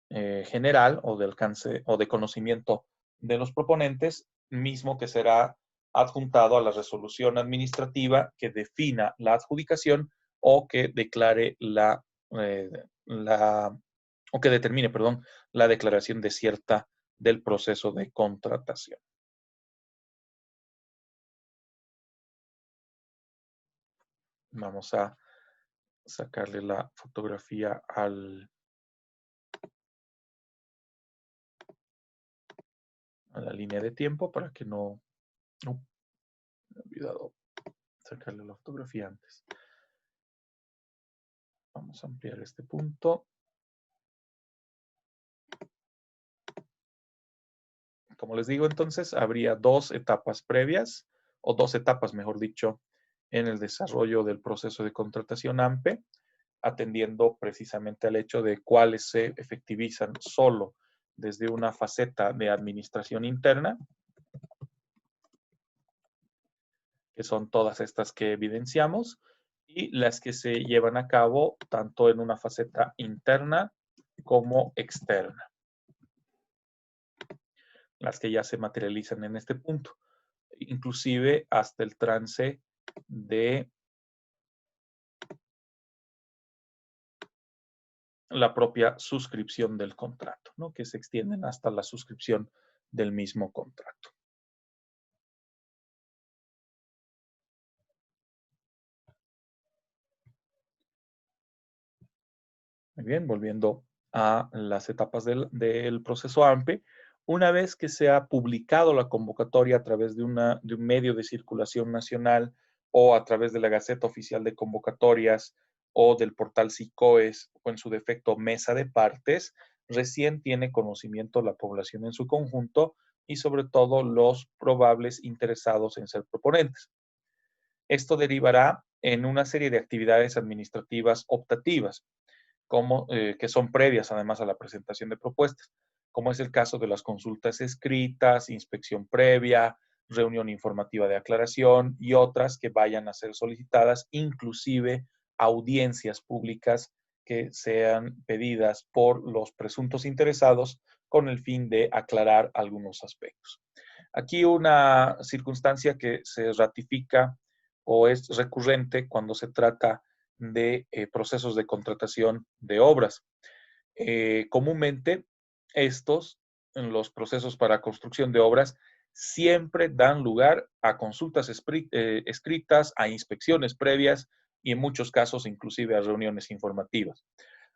[SPEAKER 1] general o de alcance o de conocimiento de los proponentes, mismo que será adjuntado a la resolución administrativa que defina la adjudicación o que declare eh, la o que determine, perdón, la declaración desierta del proceso de contratación. Vamos a sacarle la fotografía a la línea de tiempo para que no, no me he olvidado sacarle la fotografía antes. Vamos a ampliar este punto. Como les digo, entonces, habría dos etapas previas, o dos etapas, mejor dicho, en el desarrollo del proceso de contratación AMPE, atendiendo precisamente al hecho de cuáles se efectivizan solo desde una faceta de administración interna, que son todas estas que evidenciamos, y las que se llevan a cabo tanto en una faceta interna como externa, las que ya se materializan en este punto, inclusive hasta el trance de la propia suscripción del contrato, ¿no? Que se extienden hasta la suscripción del mismo contrato. Muy bien, volviendo a las etapas del proceso AMPE, una vez que se ha publicado la convocatoria a través de un medio de circulación nacional o a través de la Gaceta Oficial de Convocatorias o del portal SICOES o en su defecto mesa de partes, recién tiene conocimiento la población en su conjunto y sobre todo los probables interesados en ser proponentes. Esto derivará en una serie de actividades administrativas optativas, que son previas además a la presentación de propuestas, como es el caso de las consultas escritas, inspección previa, reunión informativa de aclaración y otras que vayan a ser solicitadas, inclusive audiencias públicas que sean pedidas por los presuntos interesados con el fin de aclarar algunos aspectos. Aquí una circunstancia que se ratifica o es recurrente cuando se trata de procesos de contratación de obras. Comúnmente, estos, en los procesos para construcción de obras, siempre dan lugar a consultas escritas, a inspecciones previas y en muchos casos inclusive a reuniones informativas.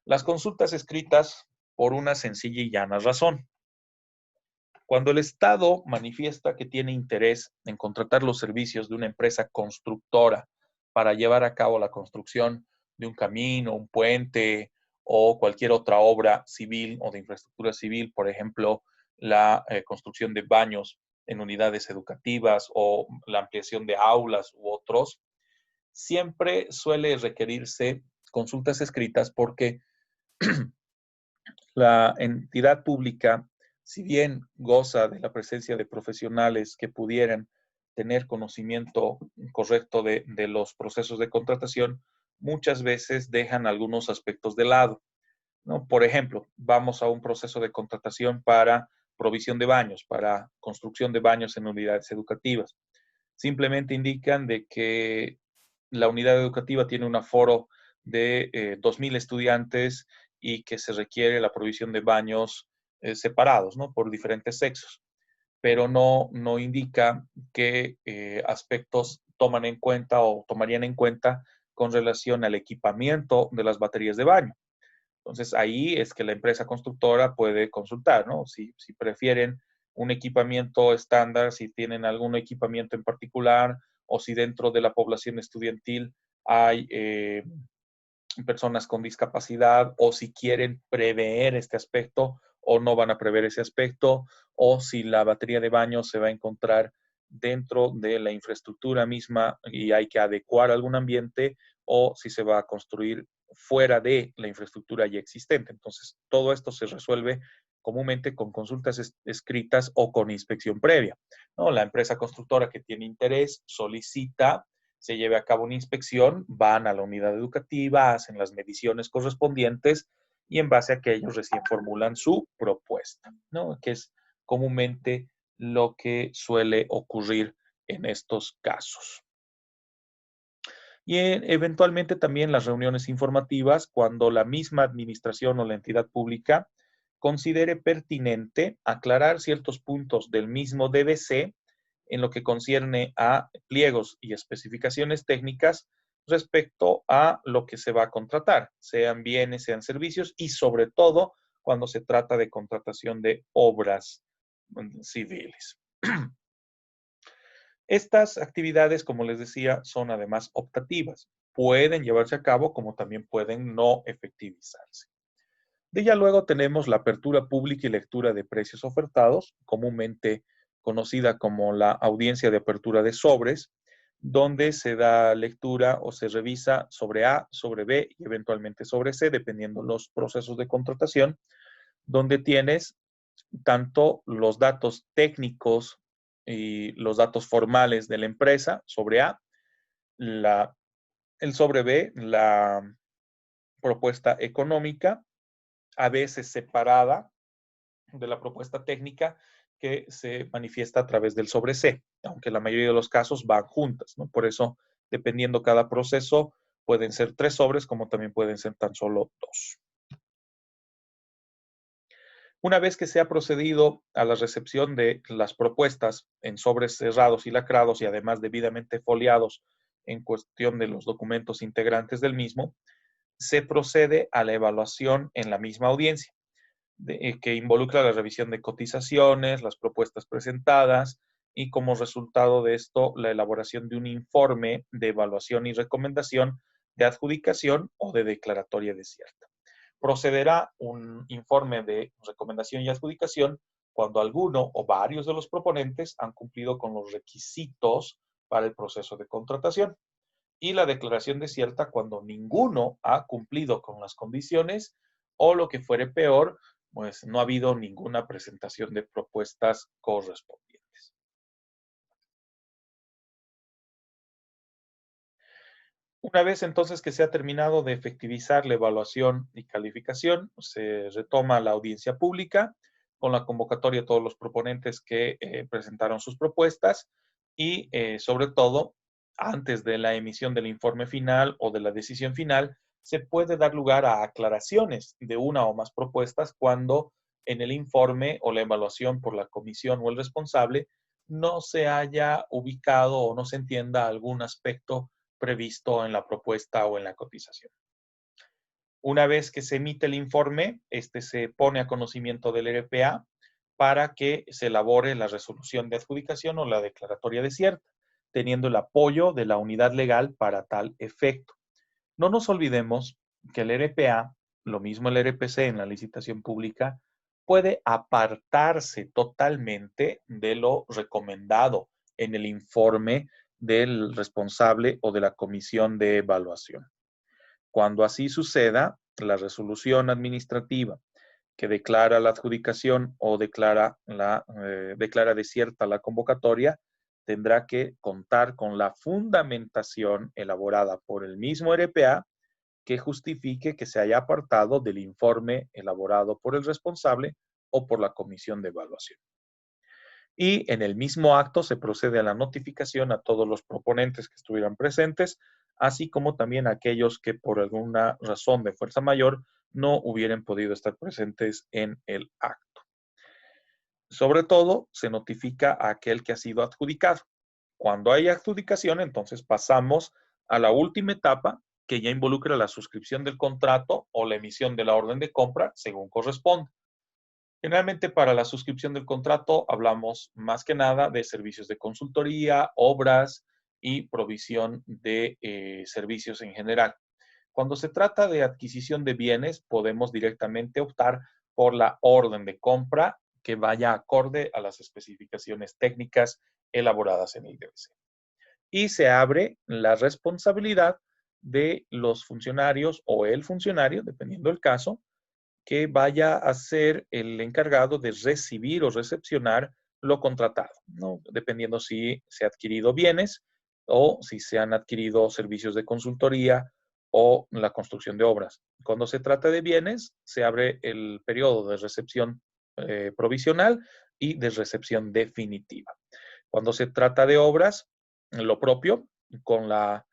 [SPEAKER 1] Las consultas escritas por una sencilla y llana razón. Cuando el Estado manifiesta que tiene interés en contratar los servicios de una empresa constructora para llevar a cabo la construcción de un camino, un puente o cualquier otra obra civil o de infraestructura civil, por ejemplo, la construcción de baños en unidades educativas o la ampliación de aulas u otros, siempre suele requerirse consultas escritas porque la entidad pública, si bien goza de la presencia de profesionales que pudieran tener conocimiento correcto de los procesos de contratación, muchas veces dejan algunos aspectos de lado, ¿no? Por ejemplo, vamos a un proceso de contratación para provisión de baños, para construcción de baños en unidades educativas. Simplemente indican de que la unidad educativa tiene un aforo de 2,000 estudiantes y que se requiere la provisión de baños separados, ¿no? Por diferentes sexos, pero no indica qué aspectos toman en cuenta o tomarían en cuenta con relación al equipamiento de las baterías de baño. Entonces ahí es que la empresa constructora puede consultar, ¿no? Si prefieren un equipamiento estándar, si tienen algún equipamiento en particular o si dentro de la población estudiantil hay personas con discapacidad o si quieren prever este aspecto o no van a prever ese aspecto o si la batería de baño se va a encontrar dentro de la infraestructura misma y hay que adecuar algún ambiente o si se va a construir fuera de la infraestructura ya existente. Entonces, todo esto se resuelve comúnmente con consultas escritas o con inspección previa, ¿no? La empresa constructora que tiene interés solicita se lleve a cabo una inspección, van a la unidad educativa, hacen las mediciones correspondientes y en base a que ellos recién formulan su propuesta, ¿no? Que es comúnmente lo que suele ocurrir en estos casos. Y eventualmente también las reuniones informativas, cuando la misma administración o la entidad pública considere pertinente aclarar ciertos puntos del mismo DBC en lo que concierne a pliegos y especificaciones técnicas respecto a lo que se va a contratar, sean bienes, sean servicios y sobre todo cuando se trata de contratación de obras civiles. Estas actividades, como les decía, son además optativas. Pueden llevarse a cabo como también pueden no efectivizarse. De ya luego tenemos la apertura pública y lectura de precios ofertados, comúnmente conocida como la audiencia de apertura de sobres, donde se da lectura o se revisa sobre A, sobre B y eventualmente sobre C, dependiendo los procesos de contratación, donde tienes tanto los datos técnicos y los datos formales de la empresa sobre A, el sobre B, la propuesta económica, a veces separada de la propuesta técnica que se manifiesta a través del sobre C, aunque la mayoría de los casos van juntas, ¿no? Por eso, dependiendo cada proceso, pueden ser 3 sobres como también pueden ser tan solo 2. Una vez que se ha procedido a la recepción de las propuestas en sobres cerrados y lacrados y además debidamente foliados en cuestión de los documentos integrantes del mismo, se procede a la evaluación en la misma audiencia, que involucra la revisión de cotizaciones, las propuestas presentadas y como resultado de esto la elaboración de un informe de evaluación y recomendación de adjudicación o de declaratoria desierta. Procederá un informe de recomendación y adjudicación cuando alguno o varios de los proponentes han cumplido con los requisitos para el proceso de contratación y la declaración desierta cuando ninguno ha cumplido con las condiciones o lo que fuere peor, pues no ha habido ninguna presentación de propuestas correspondientes. Una vez entonces que se ha terminado de efectivizar la evaluación y calificación, se retoma la audiencia pública con la convocatoria de todos los proponentes que presentaron sus propuestas y sobre todo, antes de la emisión del informe final o de la decisión final, se puede dar lugar a aclaraciones de una o más propuestas cuando en el informe o la evaluación por la comisión o el responsable no se haya ubicado o no se entienda algún aspecto previsto en la propuesta o en la cotización. Una vez que se emite el informe, este se pone a conocimiento del RPA para que se elabore la resolución de adjudicación o la declaratoria desierta, teniendo el apoyo de la unidad legal para tal efecto. No nos olvidemos que el RPA, lo mismo el RPC en la licitación pública, puede apartarse totalmente de lo recomendado en el informe del responsable o de la comisión de evaluación. Cuando así suceda, la resolución administrativa que declara la adjudicación o declara desierta la convocatoria, tendrá que contar con la fundamentación elaborada por el mismo RPA que justifique que se haya apartado del informe elaborado por el responsable o por la comisión de evaluación. Y en el mismo acto se procede a la notificación a todos los proponentes que estuvieran presentes, así como también a aquellos que por alguna razón de fuerza mayor no hubieran podido estar presentes en el acto. Sobre todo, se notifica a aquel que ha sido adjudicado. Cuando hay adjudicación, entonces pasamos a la última etapa, que ya involucra la suscripción del contrato o la emisión de la orden de compra, según corresponda. Generalmente para la suscripción del contrato hablamos más que nada de servicios de consultoría, obras y provisión de servicios en general. Cuando se trata de adquisición de bienes, podemos directamente optar por la orden de compra que vaya acorde a las especificaciones técnicas elaboradas en el DBC. Y se abre la responsabilidad de los funcionarios o el funcionario, dependiendo del caso, que vaya a ser el encargado de recibir o recepcionar lo contratado, ¿no? Dependiendo si se han adquirido bienes o si se han adquirido servicios de consultoría o la construcción de obras. Cuando se trata de bienes, se abre el periodo de recepción provisional y de recepción definitiva. Cuando se trata de obras, lo propio, con la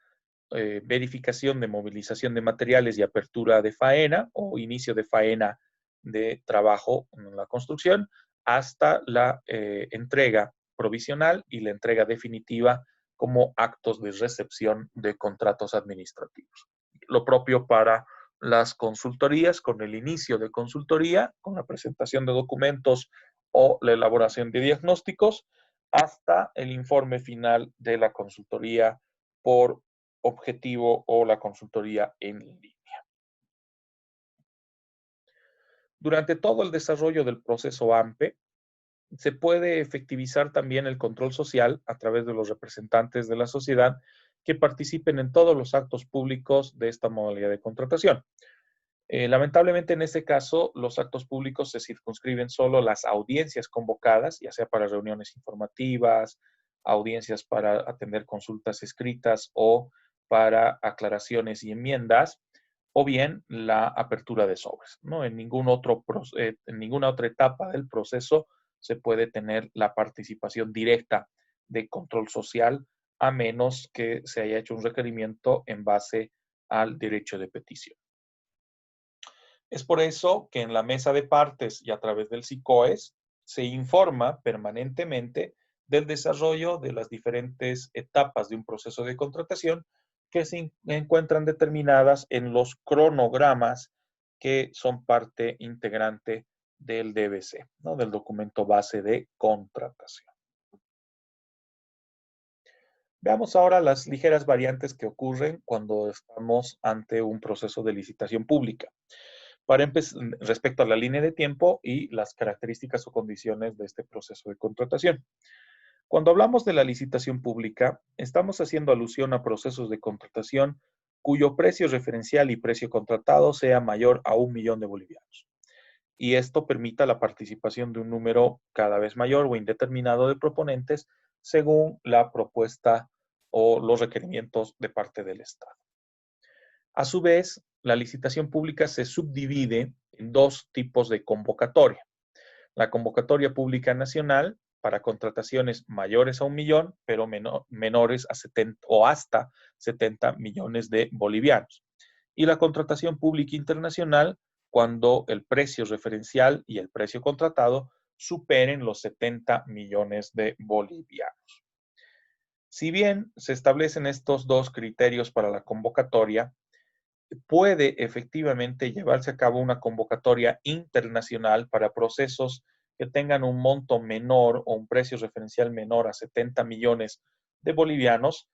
[SPEAKER 1] verificación de movilización de materiales y apertura de faena o inicio de faena de trabajo en la construcción hasta la entrega provisional y la entrega definitiva como actos de recepción de contratos administrativos. Lo propio para las consultorías, con el inicio de consultoría, con la presentación de documentos o la elaboración de diagnósticos hasta el informe final de la consultoría por objetivo o la consultoría en línea. Durante todo el desarrollo del proceso AMPE, se puede efectivizar también el control social a través de los representantes de la sociedad que participen en todos los actos públicos de esta modalidad de contratación. Lamentablemente, en este caso, los actos públicos se circunscriben solo a las audiencias convocadas, ya sea para reuniones informativas, audiencias para atender consultas escritas o para aclaraciones y enmiendas, o bien la apertura de sobres, ¿no? En ninguna otra etapa del proceso se puede tener la participación directa de control social, a menos que se haya hecho un requerimiento en base al derecho de petición. Es por eso que en la mesa de partes y a través del SICOES se informa permanentemente del desarrollo de las diferentes etapas de un proceso de contratación que se encuentran determinadas en los cronogramas que son parte integrante del DBC, ¿no? Del documento base de contratación. Veamos ahora las ligeras variantes que ocurren cuando estamos ante un proceso de licitación pública. Respecto a la línea de tiempo y las características o condiciones de este proceso de contratación. Cuando hablamos de la licitación pública, estamos haciendo alusión a procesos de contratación cuyo precio referencial y precio contratado sea mayor a 1.000.000 de bolivianos. Y esto permita la participación de un número cada vez mayor o indeterminado de proponentes según la propuesta o los requerimientos de parte del Estado. A su vez, la licitación pública se subdivide en dos tipos de convocatoria. La convocatoria pública nacional para contrataciones mayores a 1.000.000, pero menores a 70 o hasta 70 millones de bolivianos. Y la contratación pública internacional cuando el precio referencial y el precio contratado superen los 70 millones de bolivianos. Si bien se establecen estos dos criterios para la convocatoria, puede efectivamente llevarse a cabo una convocatoria internacional para procesos que tengan un monto menor o un precio referencial menor a 70 millones de bolivianos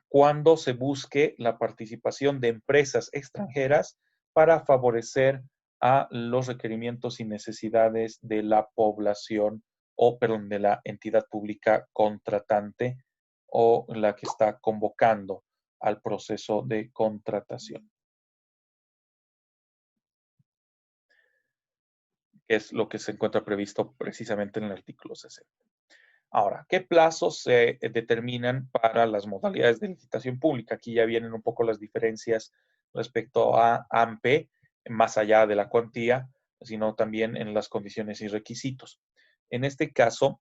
[SPEAKER 1] cuando se busque la participación de empresas extranjeras para favorecer a los requerimientos y necesidades de la población o, perdón, de la entidad pública contratante o la que está convocando al proceso de contratación. Es lo que se encuentra previsto precisamente en el artículo 60. Ahora, ¿qué plazos se determinan para las modalidades de licitación pública? Aquí ya vienen un poco las diferencias respecto a AMPE, más allá de la cuantía, sino también en las condiciones y requisitos. En este caso,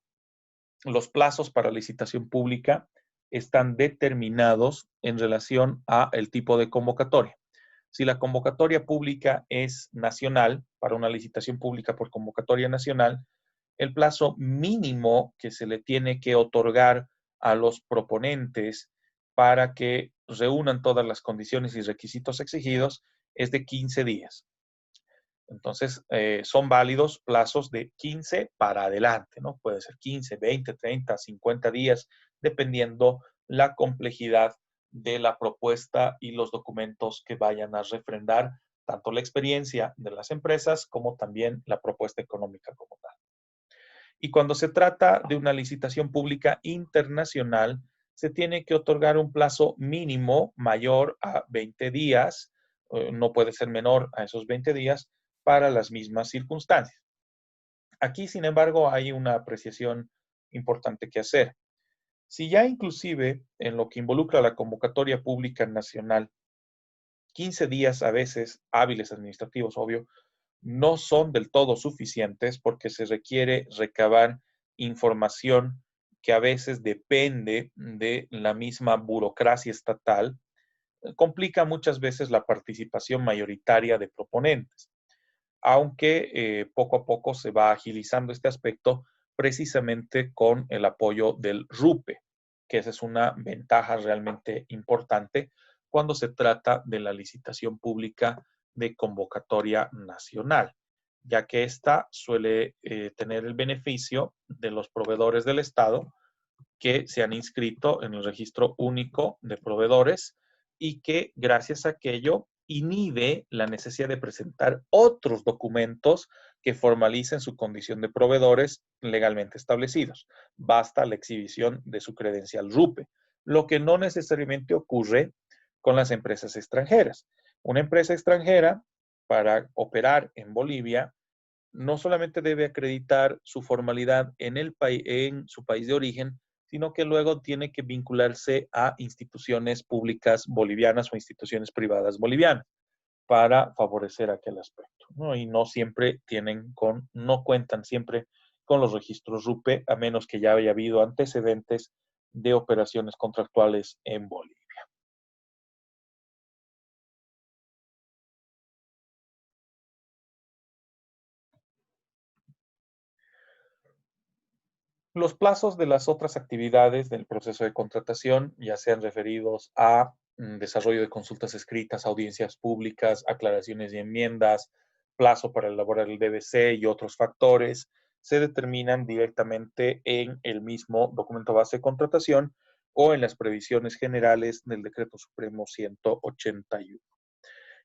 [SPEAKER 1] los plazos para licitación pública están determinados en relación a el tipo de convocatoria. Si la convocatoria pública es nacional, para una licitación pública por convocatoria nacional, el plazo mínimo que se le tiene que otorgar a los proponentes para que reúnan todas las condiciones y requisitos exigidos es de 15 días. Entonces, son válidos plazos de 15 para adelante, ¿no? Puede ser 15, 20, 30, 50 días, dependiendo la complejidad de la propuesta y los documentos que vayan a refrendar tanto la experiencia de las empresas como también la propuesta económica como tal. Y cuando se trata de una licitación pública internacional, se tiene que otorgar un plazo mínimo mayor a 20 días, no puede ser menor a esos 20 días, para las mismas circunstancias. Aquí, sin embargo, hay una apreciación importante que hacer. Si ya inclusive en lo que involucra la convocatoria pública nacional, 15 días a veces hábiles administrativos, obvio, no son del todo suficientes porque se requiere recabar información que a veces depende de la misma burocracia estatal, complica muchas veces la participación mayoritaria de proponentes, aunque poco a poco se va agilizando este aspecto precisamente con el apoyo del RUPE, que esa es una ventaja realmente importante cuando se trata de la licitación pública de convocatoria nacional. ya que ésta suele tener el beneficio de los proveedores del Estado que se han inscrito en el registro único de proveedores y que gracias a aquello inhibe la necesidad de presentar otros documentos que formalicen su condición de proveedores legalmente establecidos. Basta la exhibición de su credencial RUPE, lo que no necesariamente ocurre con las empresas extranjeras. Una empresa extranjera, para operar en Bolivia, no solamente debe acreditar su formalidad en su país de origen, sino que luego tiene que vincularse a instituciones públicas bolivianas o instituciones privadas bolivianas para favorecer aquel aspecto, ¿no? Y no cuentan siempre con los registros RUPE, a menos que ya haya habido antecedentes de operaciones contractuales en Bolivia. Los plazos de las otras actividades del proceso de contratación, ya sean referidos a desarrollo de consultas escritas, audiencias públicas, aclaraciones y enmiendas, plazo para elaborar el DBC y otros factores, se determinan directamente en el mismo documento base de contratación o en las previsiones generales del Decreto Supremo 181.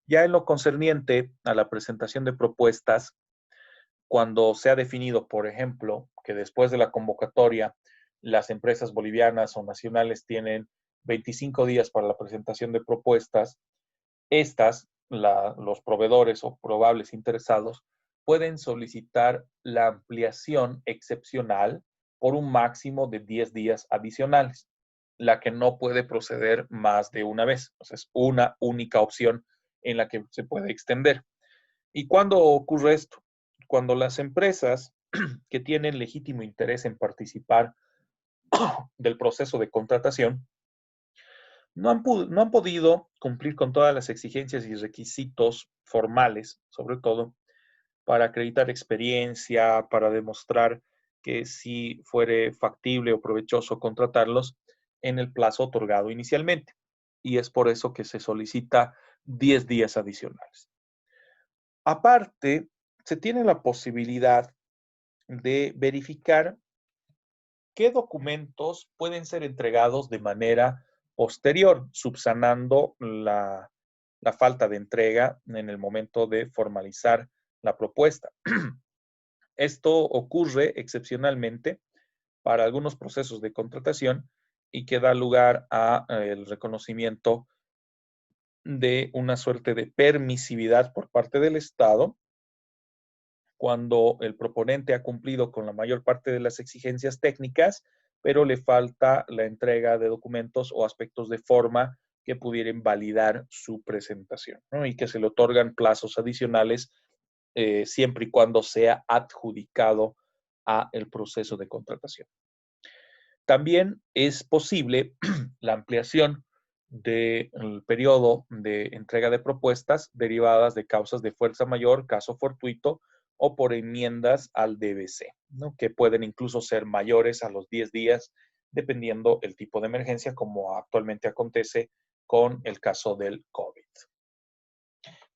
[SPEAKER 1] Ya en lo concerniente a la presentación de propuestas, cuando se ha definido, por ejemplo, que después de la convocatoria las empresas bolivianas o nacionales tienen 25 días para la presentación de propuestas, los proveedores o probables interesados pueden solicitar la ampliación excepcional por un máximo de 10 días adicionales, la que no puede proceder más de una vez. O sea, es una única opción en la que se puede extender. ¿Y cuándo ocurre esto? Cuando las empresas que tienen legítimo interés en participar del proceso de contratación no han podido cumplir con todas las exigencias y requisitos formales, sobre todo, para acreditar experiencia, para demostrar que si fuere factible o provechoso contratarlos en el plazo otorgado inicialmente. Y es por eso que se solicita 10 días adicionales. Aparte, se tiene la posibilidad de verificar qué documentos pueden ser entregados de manera posterior, subsanando la falta de entrega en el momento de formalizar la propuesta. Esto ocurre excepcionalmente para algunos procesos de contratación y que da lugar a el reconocimiento de una suerte de permisividad por parte del Estado cuando el proponente ha cumplido con la mayor parte de las exigencias técnicas, pero le falta la entrega de documentos o aspectos de forma que pudieran validar su presentación, ¿no? Y que se le otorgan plazos adicionales siempre y cuando sea adjudicado a el proceso de contratación. También es posible la ampliación del periodo de entrega de propuestas derivadas de causas de fuerza mayor, caso fortuito o por enmiendas al DBC, ¿no? Que pueden incluso ser mayores a los 10 días, dependiendo el tipo de emergencia, como actualmente acontece con el caso del COVID.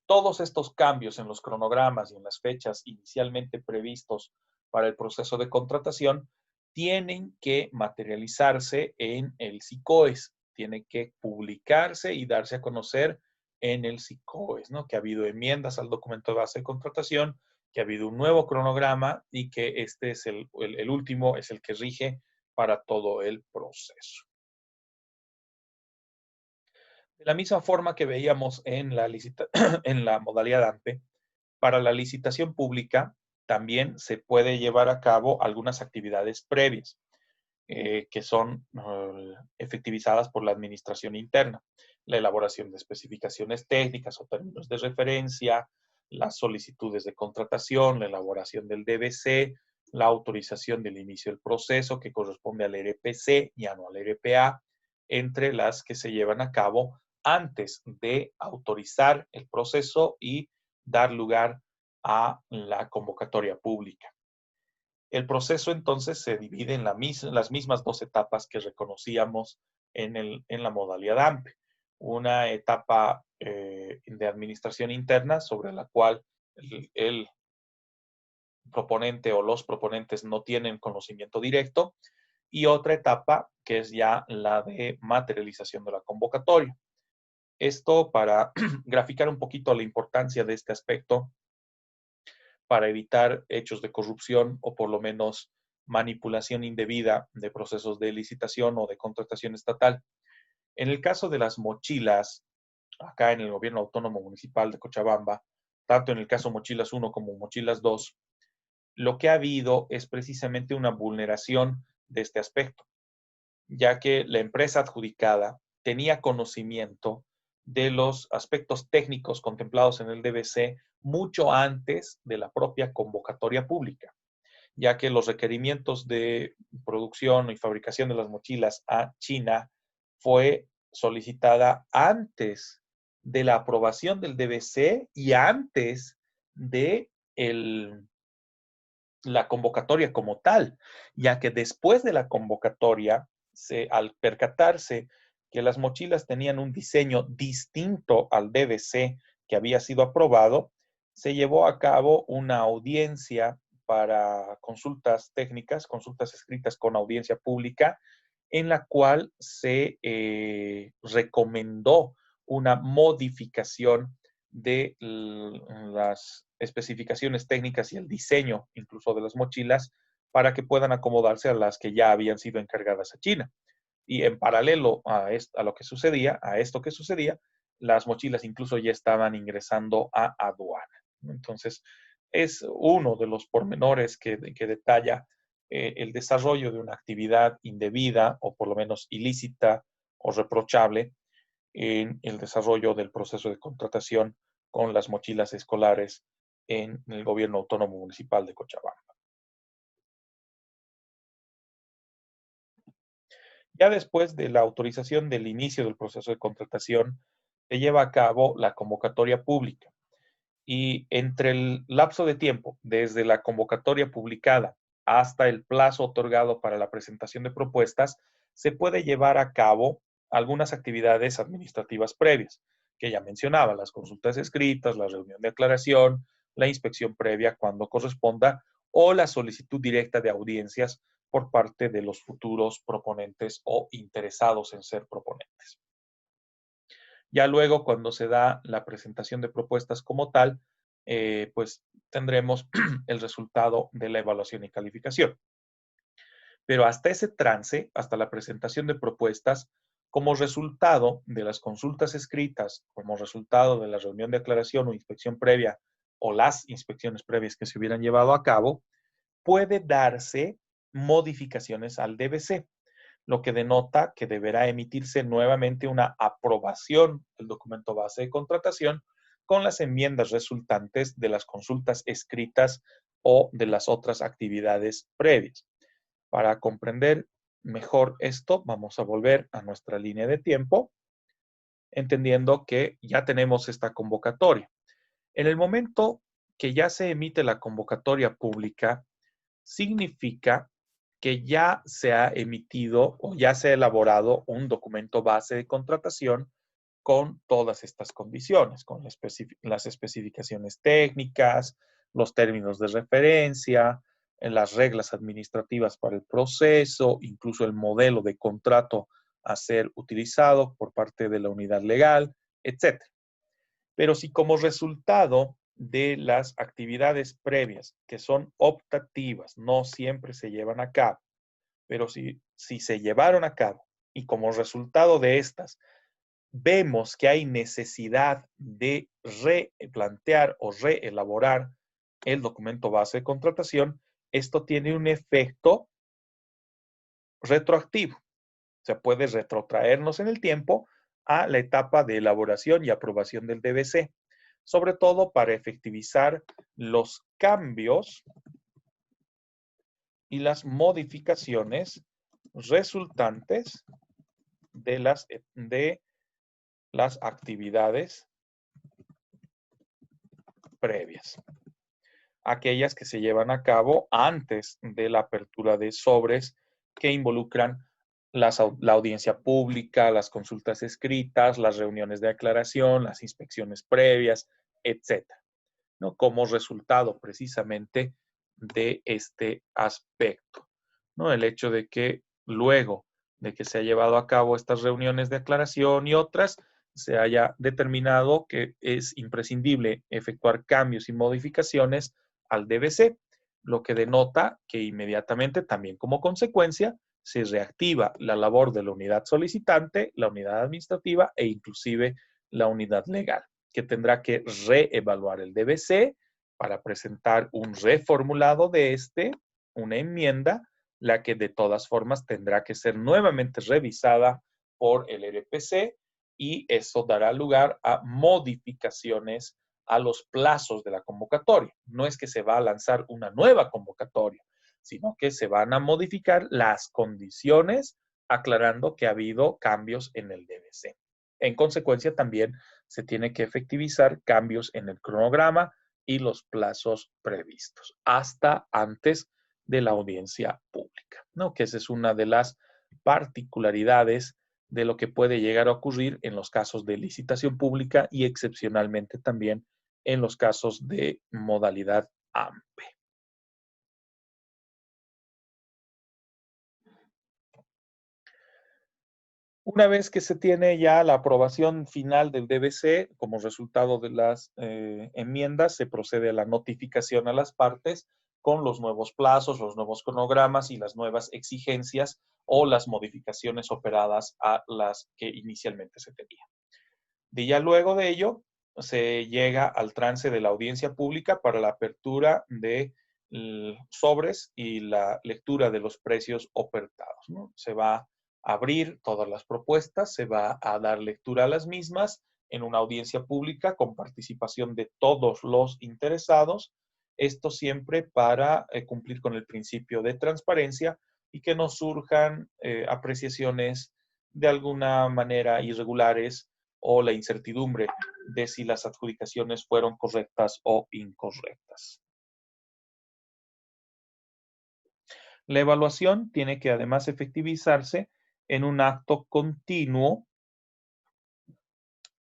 [SPEAKER 1] Todos estos cambios en los cronogramas y en las fechas inicialmente previstos para el proceso de contratación tienen que materializarse en el SICOES, tienen que publicarse y darse a conocer en el SICOES, ¿no? Que ha habido enmiendas al documento de base de contratación, que ha habido un nuevo cronograma y que este es el último, es el que rige para todo el proceso. De la misma forma que veíamos en en la modalidad AMPE, para la licitación pública también se puede llevar a cabo algunas actividades previas que son efectivizadas por la administración interna. La elaboración de especificaciones técnicas o términos de referencia, las solicitudes de contratación, la elaboración del DBC, la autorización del inicio del proceso que corresponde al RPC y no al RPA, entre las que se llevan a cabo antes de autorizar el proceso y dar lugar a la convocatoria pública. El proceso entonces se divide en las mismas dos etapas que reconocíamos en la modalidad AMPE. Una etapa de administración interna sobre la cual el proponente o los proponentes no tienen conocimiento directo, y otra etapa que es ya la de materialización de la convocatoria. Esto para graficar un poquito la importancia de este aspecto para evitar hechos de corrupción o por lo menos manipulación indebida de procesos de licitación o de contratación estatal. En el caso de las mochilas, acá en el gobierno autónomo municipal de Cochabamba, tanto en el caso Mochilas 1 como Mochilas 2, lo que ha habido es precisamente una vulneración de este aspecto, ya que la empresa adjudicada tenía conocimiento de los aspectos técnicos contemplados en el DBC mucho antes de la propia convocatoria pública, ya que los requerimientos de producción y fabricación de las mochilas a China fue solicitada antes de la aprobación del DBC y antes de la convocatoria como tal, ya que después de la convocatoria, al percatarse que las mochilas tenían un diseño distinto al DBC que había sido aprobado, se llevó a cabo una audiencia para consultas técnicas, consultas escritas con audiencia pública, en la cual se recomendó una modificación de las especificaciones técnicas y el diseño incluso de las mochilas para que puedan acomodarse a las que ya habían sido encargadas a China. Y en paralelo a lo que sucedía, a esto que sucedía, las mochilas incluso ya estaban ingresando a aduana. Entonces, es uno de los pormenores que detalla el desarrollo de una actividad indebida o por lo menos ilícita o reprochable en el desarrollo del proceso de contratación con las mochilas escolares en el gobierno autónomo municipal de Cochabamba. Ya después de la autorización del inicio del proceso de contratación, se lleva a cabo la convocatoria pública. Y entre el lapso de tiempo, desde la convocatoria publicada hasta el plazo otorgado para la presentación de propuestas, se puede llevar a cabo algunas actividades administrativas previas, que ya mencionaba, las consultas escritas, la reunión de aclaración, la inspección previa cuando corresponda o la solicitud directa de audiencias por parte de los futuros proponentes o interesados en ser proponentes. Ya luego, cuando se da la presentación de propuestas como tal, pues tendremos el resultado de la evaluación y calificación. Pero hasta ese trance, hasta la presentación de propuestas, como resultado de las consultas escritas, como resultado de la reunión de aclaración o inspección previa o las inspecciones previas que se hubieran llevado a cabo, puede darse modificaciones al DBC, lo que denota que deberá emitirse nuevamente una aprobación del documento base de contratación con las enmiendas resultantes de las consultas escritas o de las otras actividades previas. Para comprender mejor esto, vamos a volver a nuestra línea de tiempo, entendiendo que ya tenemos esta convocatoria. En el momento que ya se emite la convocatoria pública, significa que ya se ha emitido o ya se ha elaborado un documento base de contratación con todas estas condiciones, con las especificaciones técnicas, los términos de referencia, las reglas administrativas para el proceso, incluso el modelo de contrato a ser utilizado por parte de la unidad legal, etc. Pero si como resultado de las actividades previas, que son optativas, no siempre se llevan a cabo, pero si se llevaron a cabo y como resultado de estas vemos que hay necesidad de replantear o reelaborar el documento base de contratación, esto tiene un efecto retroactivo. O sea, puede retrotraernos en el tiempo a la etapa de elaboración y aprobación del DBC, sobre todo para efectivizar los cambios y las modificaciones resultantes de las actividades previas, aquellas que se llevan a cabo antes de la apertura de sobres que involucran la audiencia pública, las consultas escritas, las reuniones de aclaración, las inspecciones previas, etc., ¿no? Como resultado precisamente de este aspecto, ¿no? El hecho de que luego de que se ha llevado a cabo estas reuniones de aclaración y otras, se haya determinado que es imprescindible efectuar cambios y modificaciones al DBC, lo que denota que inmediatamente, también como consecuencia, se reactiva la labor de la unidad solicitante, la unidad administrativa e inclusive la unidad legal, que tendrá que reevaluar el DBC para presentar un reformulado de una enmienda, la que de todas formas tendrá que ser nuevamente revisada por el RPC y eso dará lugar a modificaciones a los plazos de la convocatoria. No es que se va a lanzar una nueva convocatoria, sino que se van a modificar las condiciones, aclarando que ha habido cambios en el DBC. En consecuencia, también se tiene que efectivizar cambios en el cronograma y los plazos previstos, hasta antes de la audiencia pública, ¿no? Que esa es una de las particularidades de lo que puede llegar a ocurrir en los casos de licitación pública y excepcionalmente también en los casos de modalidad AMPE. Una vez que se tiene ya la aprobación final del DBC como resultado de las enmiendas, se procede a la notificación a las partes con los nuevos plazos, los nuevos cronogramas y las nuevas exigencias o las modificaciones operadas a las que inicialmente se tenía. De ya luego de ello, se llega al trance de la audiencia pública para la apertura de sobres y la lectura de los precios ofertados, ¿no? Se va a abrir todas las propuestas, se va a dar lectura a las mismas en una audiencia pública con participación de todos los interesados, esto siempre para cumplir con el principio de transparencia y que no surjan apreciaciones de alguna manera irregulares o la incertidumbre de si las adjudicaciones fueron correctas o incorrectas. La evaluación tiene que además efectivizarse en un acto continuo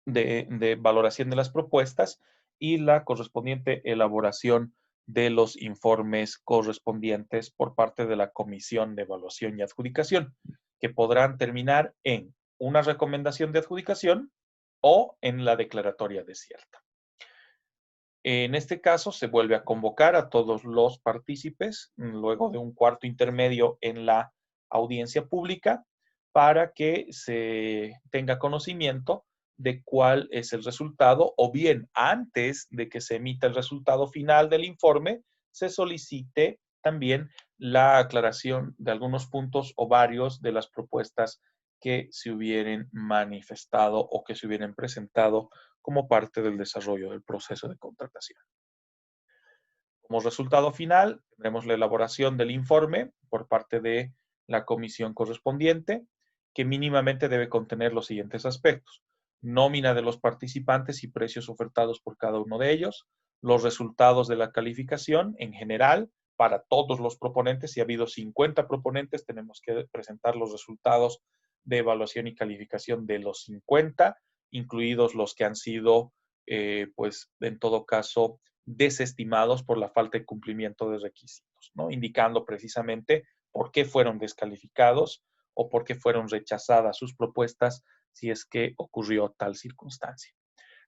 [SPEAKER 1] de valoración de las propuestas y la correspondiente elaboración de los informes correspondientes por parte de la Comisión de Evaluación y Adjudicación, que podrán terminar en una recomendación de adjudicación o en la declaratoria desierta. En este caso, se vuelve a convocar a todos los partícipes luego de un cuarto intermedio en la audiencia pública para que se tenga conocimiento de cuál es el resultado o bien antes de que se emita el resultado final del informe, se solicite también la aclaración de algunos puntos o varios de las propuestas que se hubieran manifestado o que se hubieran presentado como parte del desarrollo del proceso de contratación. Como resultado final, tendremos la elaboración del informe por parte de la comisión correspondiente, que mínimamente debe contener los siguientes aspectos: nómina de los participantes y precios ofertados por cada uno de ellos, los resultados de la calificación en general para todos los proponentes. Si ha habido 50 proponentes, tenemos que presentar los resultados de evaluación y calificación de los 50, incluidos los que han sido, pues, en todo caso, desestimados por la falta de cumplimiento de requisitos, ¿no? Indicando precisamente por qué fueron descalificados o por qué fueron rechazadas sus propuestas si es que ocurrió tal circunstancia.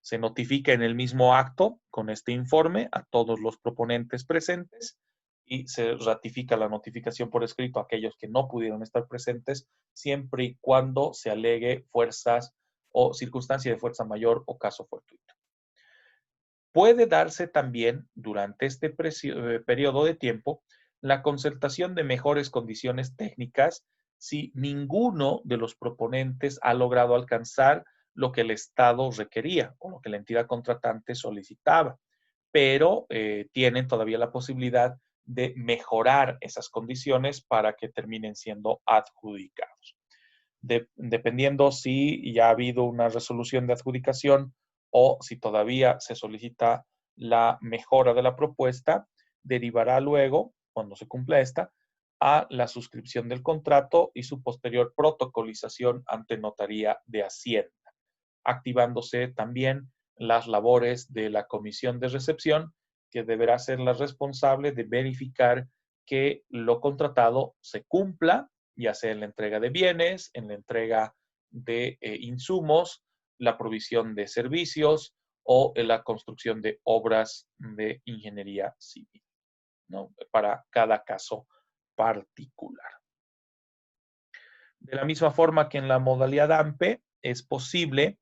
[SPEAKER 1] Se notifica en el mismo acto con este informe a todos los proponentes presentes y se ratifica la notificación por escrito a aquellos que no pudieron estar presentes, siempre y cuando se alegue fuerzas o circunstancia de fuerza mayor o caso fortuito. Puede darse también durante este periodo de tiempo la concertación de mejores condiciones técnicas si ninguno de los proponentes ha logrado alcanzar lo que el Estado requería o lo que la entidad contratante solicitaba, pero tienen todavía la posibilidad de mejorar esas condiciones para que terminen siendo adjudicados. Dependiendo si ya ha habido una resolución de adjudicación o si todavía se solicita la mejora de la propuesta, derivará luego, cuando se cumpla esta, a la suscripción del contrato y su posterior protocolización ante notaría de Hacienda, activándose también las labores de la comisión de recepción que deberá ser la responsable de verificar que lo contratado se cumpla, ya sea en la entrega de bienes, en la entrega de insumos, la provisión de servicios o en la construcción de obras de ingeniería civil, ¿no? Para cada caso particular. De la misma forma que en la modalidad AMPE, es posible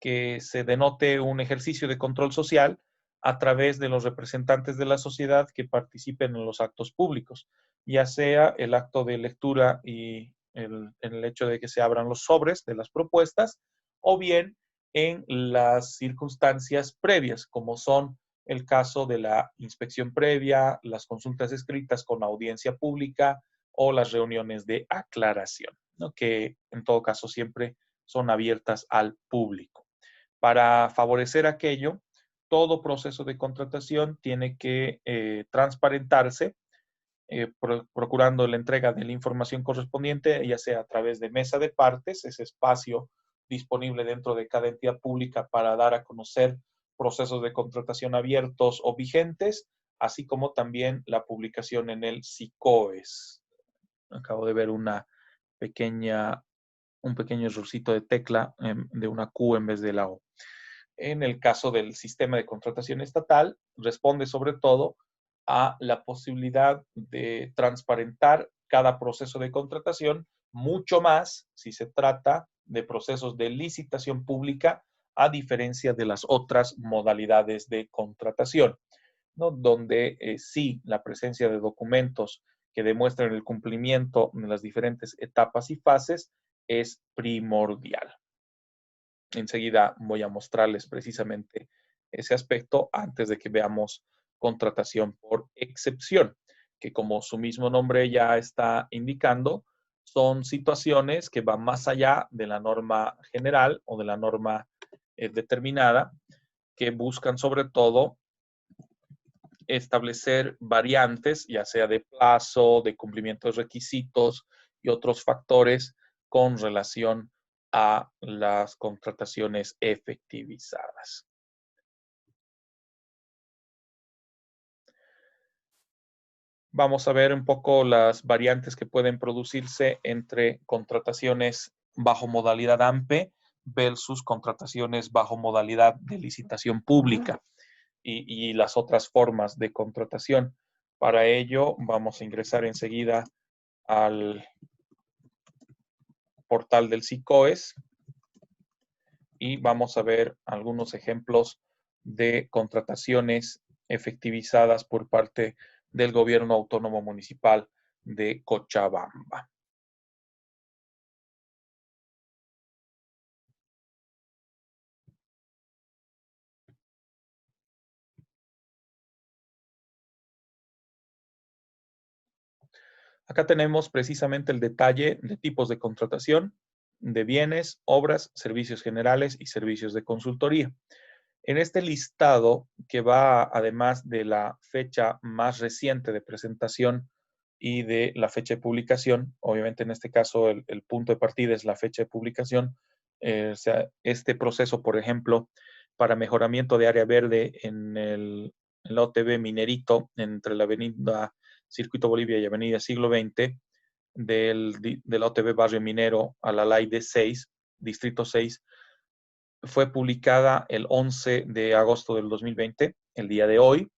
[SPEAKER 1] que se denote un ejercicio de control social a través de los representantes de la sociedad que participen en los actos públicos, ya sea el acto de lectura y el hecho de que se abran los sobres de las propuestas, o bien en las circunstancias previas, como son el caso de la inspección previa, las consultas escritas con audiencia pública o las reuniones de aclaración, ¿no? Que en todo caso siempre son abiertas al público. Para favorecer aquello, todo proceso de contratación tiene que transparentarse, procurando la entrega de la información correspondiente, ya sea a través de mesa de partes, ese espacio disponible dentro de cada entidad pública para dar a conocer procesos de contratación abiertos o vigentes, así como también la publicación en el SICOES. Acabo de ver un pequeño errorcito de tecla de una Q en vez de la O. En el caso del sistema de contratación estatal, responde sobre todo a la posibilidad de transparentar cada proceso de contratación, mucho más si se trata de procesos de licitación pública, a diferencia de las otras modalidades de contratación, ¿no? Donde sí la presencia de documentos que demuestran el cumplimiento de las diferentes etapas y fases es primordial. Enseguida voy a mostrarles precisamente ese aspecto antes de que veamos contratación por excepción, que como su mismo nombre ya está indicando, son situaciones que van más allá de la norma general o de la norma determinada, que buscan sobre todo establecer variantes, ya sea de plazo, de cumplimiento de requisitos y otros factores con relación a las contrataciones efectivizadas. Vamos a ver un poco las variantes que pueden producirse entre contrataciones bajo modalidad AMPE versus contrataciones bajo modalidad de licitación pública y las otras formas de contratación. Para ello, vamos a ingresar enseguida al portal del SICOES y vamos a ver algunos ejemplos de contrataciones efectivizadas por parte del Gobierno Autónomo Municipal de Cochabamba. Acá tenemos precisamente el detalle de tipos de contratación de bienes, obras, servicios generales y servicios de consultoría. En este listado, que va además de la fecha más reciente de presentación y de la fecha de publicación, obviamente en este caso el punto de partida es la fecha de publicación, o sea, este proceso, por ejemplo, para mejoramiento de área verde en la OTB Minerito, entre la avenida Circuito Bolivia y avenida Siglo XX, de la OTB Barrio Minero a la LAI D6, Distrito 6, fue publicada el 11 de agosto del 2020, el día de hoy,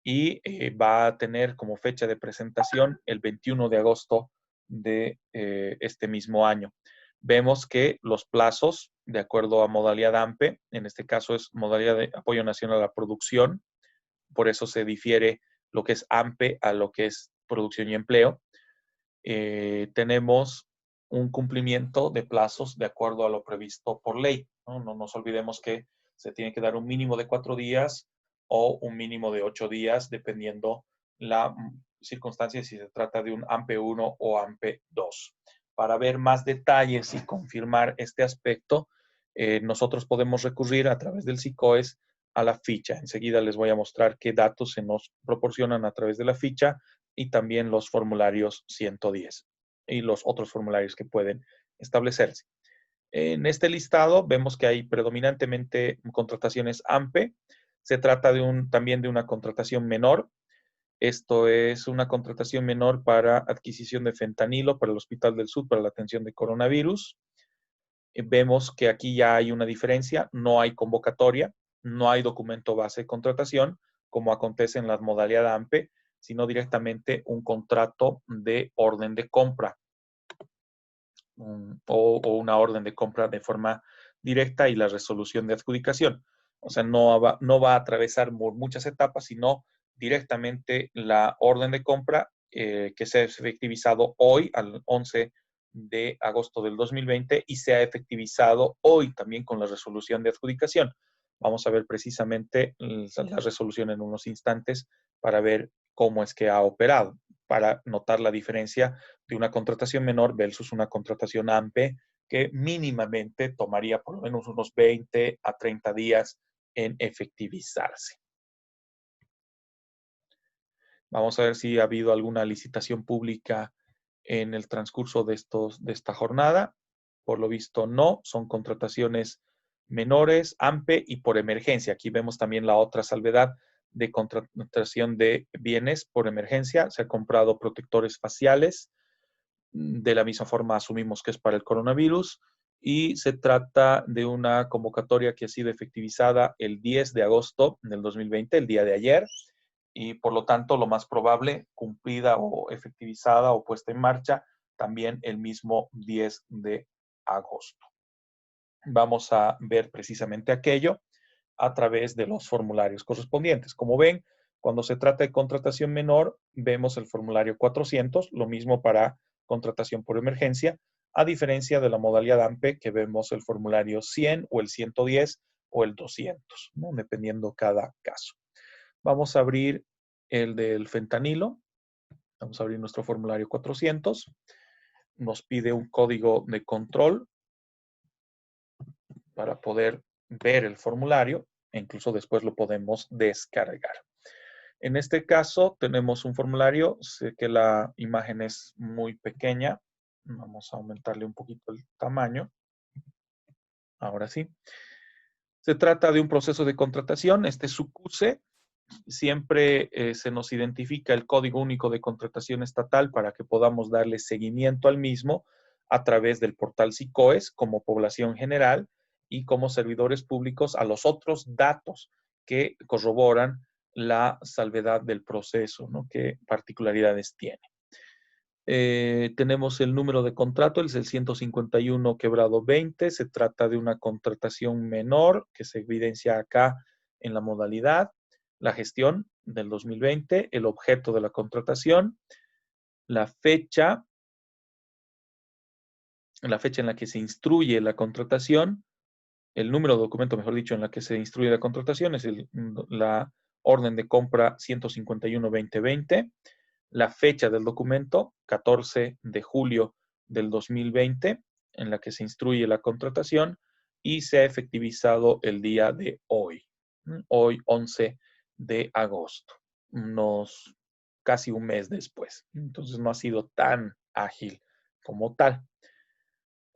[SPEAKER 1] y va a tener como fecha de presentación el 21 de agosto de este mismo año. Vemos que los plazos, de acuerdo a modalidad AMPE, en este caso es modalidad de apoyo nacional a la producción, por eso se difiere lo que es AMPE a lo que es producción y empleo. Tenemos un cumplimiento de plazos de acuerdo a lo previsto por ley, ¿no? No nos olvidemos que se tiene que dar un mínimo de 4 días o un mínimo de 8 días, dependiendo la circunstancia si se trata de un AMPE 1 o AMPE 2. Para ver más detalles y confirmar este aspecto, nosotros podemos recurrir a través del SICOES a la ficha. Enseguida les voy a mostrar qué datos se nos proporcionan a través de la ficha y también los formularios 110 y los otros formularios que pueden establecerse. En este listado vemos que hay predominantemente contrataciones AMPE, Se trata también de una contratación menor. Esto es una contratación menor para adquisición de fentanilo para el Hospital del Sur para la atención de coronavirus. Vemos que aquí ya hay una diferencia, no hay convocatoria, no hay documento base de contratación, como acontece en la modalidad AMPE, sino directamente un contrato de orden de compra o una orden de compra de forma directa y la resolución de adjudicación. O sea, no va a atravesar muchas etapas, sino directamente la orden de compra que se ha efectivizado hoy, al 11 de agosto del 2020, y se ha efectivizado hoy también con la resolución de adjudicación. Vamos a ver precisamente la resolución en unos instantes para ver cómo es que ha operado, para notar la diferencia de una contratación menor versus una contratación AMPE que mínimamente tomaría por lo menos unos 20 a 30 días en efectivizarse. Vamos a ver si ha habido alguna licitación pública en el transcurso de esta jornada. Por lo visto no, son contrataciones menores, AMPE y por emergencia. Aquí vemos también la otra salvedad de contratación de bienes por emergencia. Se han comprado protectores faciales. De la misma forma asumimos que es para el coronavirus y se trata de una convocatoria que ha sido efectivizada el 10 de agosto del 2020, el día de ayer, y por lo tanto lo más probable cumplida o efectivizada o puesta en marcha también el mismo 10 de agosto. Vamos a ver precisamente aquello a través de los formularios correspondientes. Como ven, cuando se trata de contratación menor, vemos el formulario 400, lo mismo para contratación por emergencia, a diferencia de la modalidad AMPE, que vemos el formulario 100 o el 110 o el 200, ¿no? Dependiendo cada caso. Vamos a abrir el del fentanilo. Vamos a abrir nuestro formulario 400. Nos pide un código de control para poder ver el formulario e incluso después lo podemos descargar. En este caso tenemos un formulario, sé que la imagen es muy pequeña, vamos a aumentarle un poquito el tamaño, ahora sí. Se trata de un proceso de contratación, este es su CUSE, siempre se nos identifica el Código Único de Contratación Estatal para que podamos darle seguimiento al mismo a través del portal SICOES como población general y como servidores públicos a los otros datos que corroboran la salvedad del proceso, ¿no? ¿Qué particularidades tiene? Tenemos el número de contrato, el 151-20. Se trata de una contratación menor que se evidencia acá en la modalidad, la gestión del 2020, el objeto de la contratación, la fecha en la que se instruye la contratación, el número de documento, mejor dicho, en la que se instruye la contratación es la orden de compra 151-2020, la fecha del documento, 14 de julio del 2020, en la que se instruye la contratación y se ha efectivizado el día de hoy, hoy 11 de agosto, casi un mes después. Entonces no ha sido tan ágil como tal.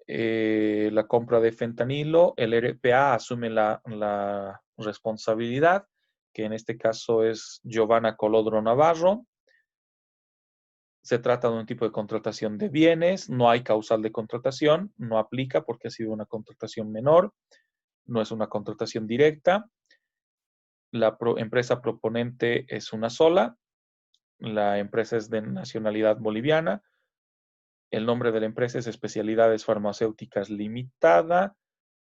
[SPEAKER 1] La compra de fentanilo, el RPA asume la responsabilidad, que en este caso es Giovanna Colodro Navarro. Se trata de un tipo de contratación de bienes, no hay causal de contratación, no aplica porque ha sido una contratación menor, no es una contratación directa. La empresa proponente es una sola, la empresa es de nacionalidad boliviana, el nombre de la empresa es Especialidades Farmacéuticas Limitada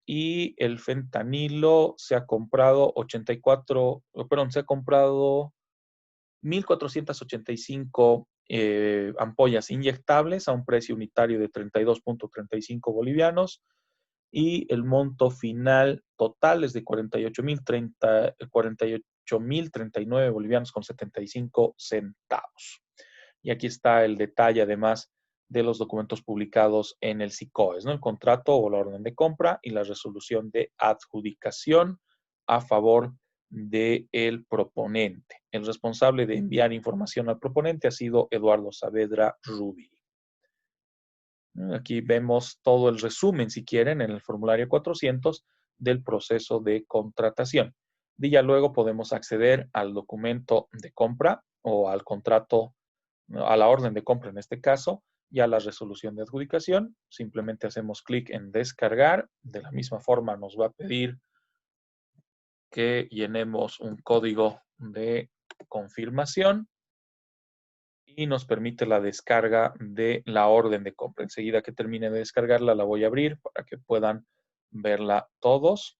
[SPEAKER 1] y el fentanilo se ha comprado 1.485 ampollas inyectables a un precio unitario de 32.35 bolivianos y el monto final total es de 48.039 bolivianos con 75 centavos. Y aquí está el detalle además de los documentos publicados en el SICOES, ¿no? El contrato o la orden de compra y la resolución de adjudicación a favor del proponente. El responsable de enviar información al proponente ha sido Eduardo Saavedra Rubí. Aquí vemos todo el resumen, si quieren, en el formulario 400 del proceso de contratación. Y ya luego podemos acceder al documento de compra o al contrato, a la orden de compra en este caso, y a la resolución de adjudicación. Simplemente hacemos clic en descargar. De la misma forma nos va a pedir que llenemos un código de confirmación y nos permite la descarga de la orden de compra. Enseguida que termine de descargarla, la voy a abrir para que puedan verla todos.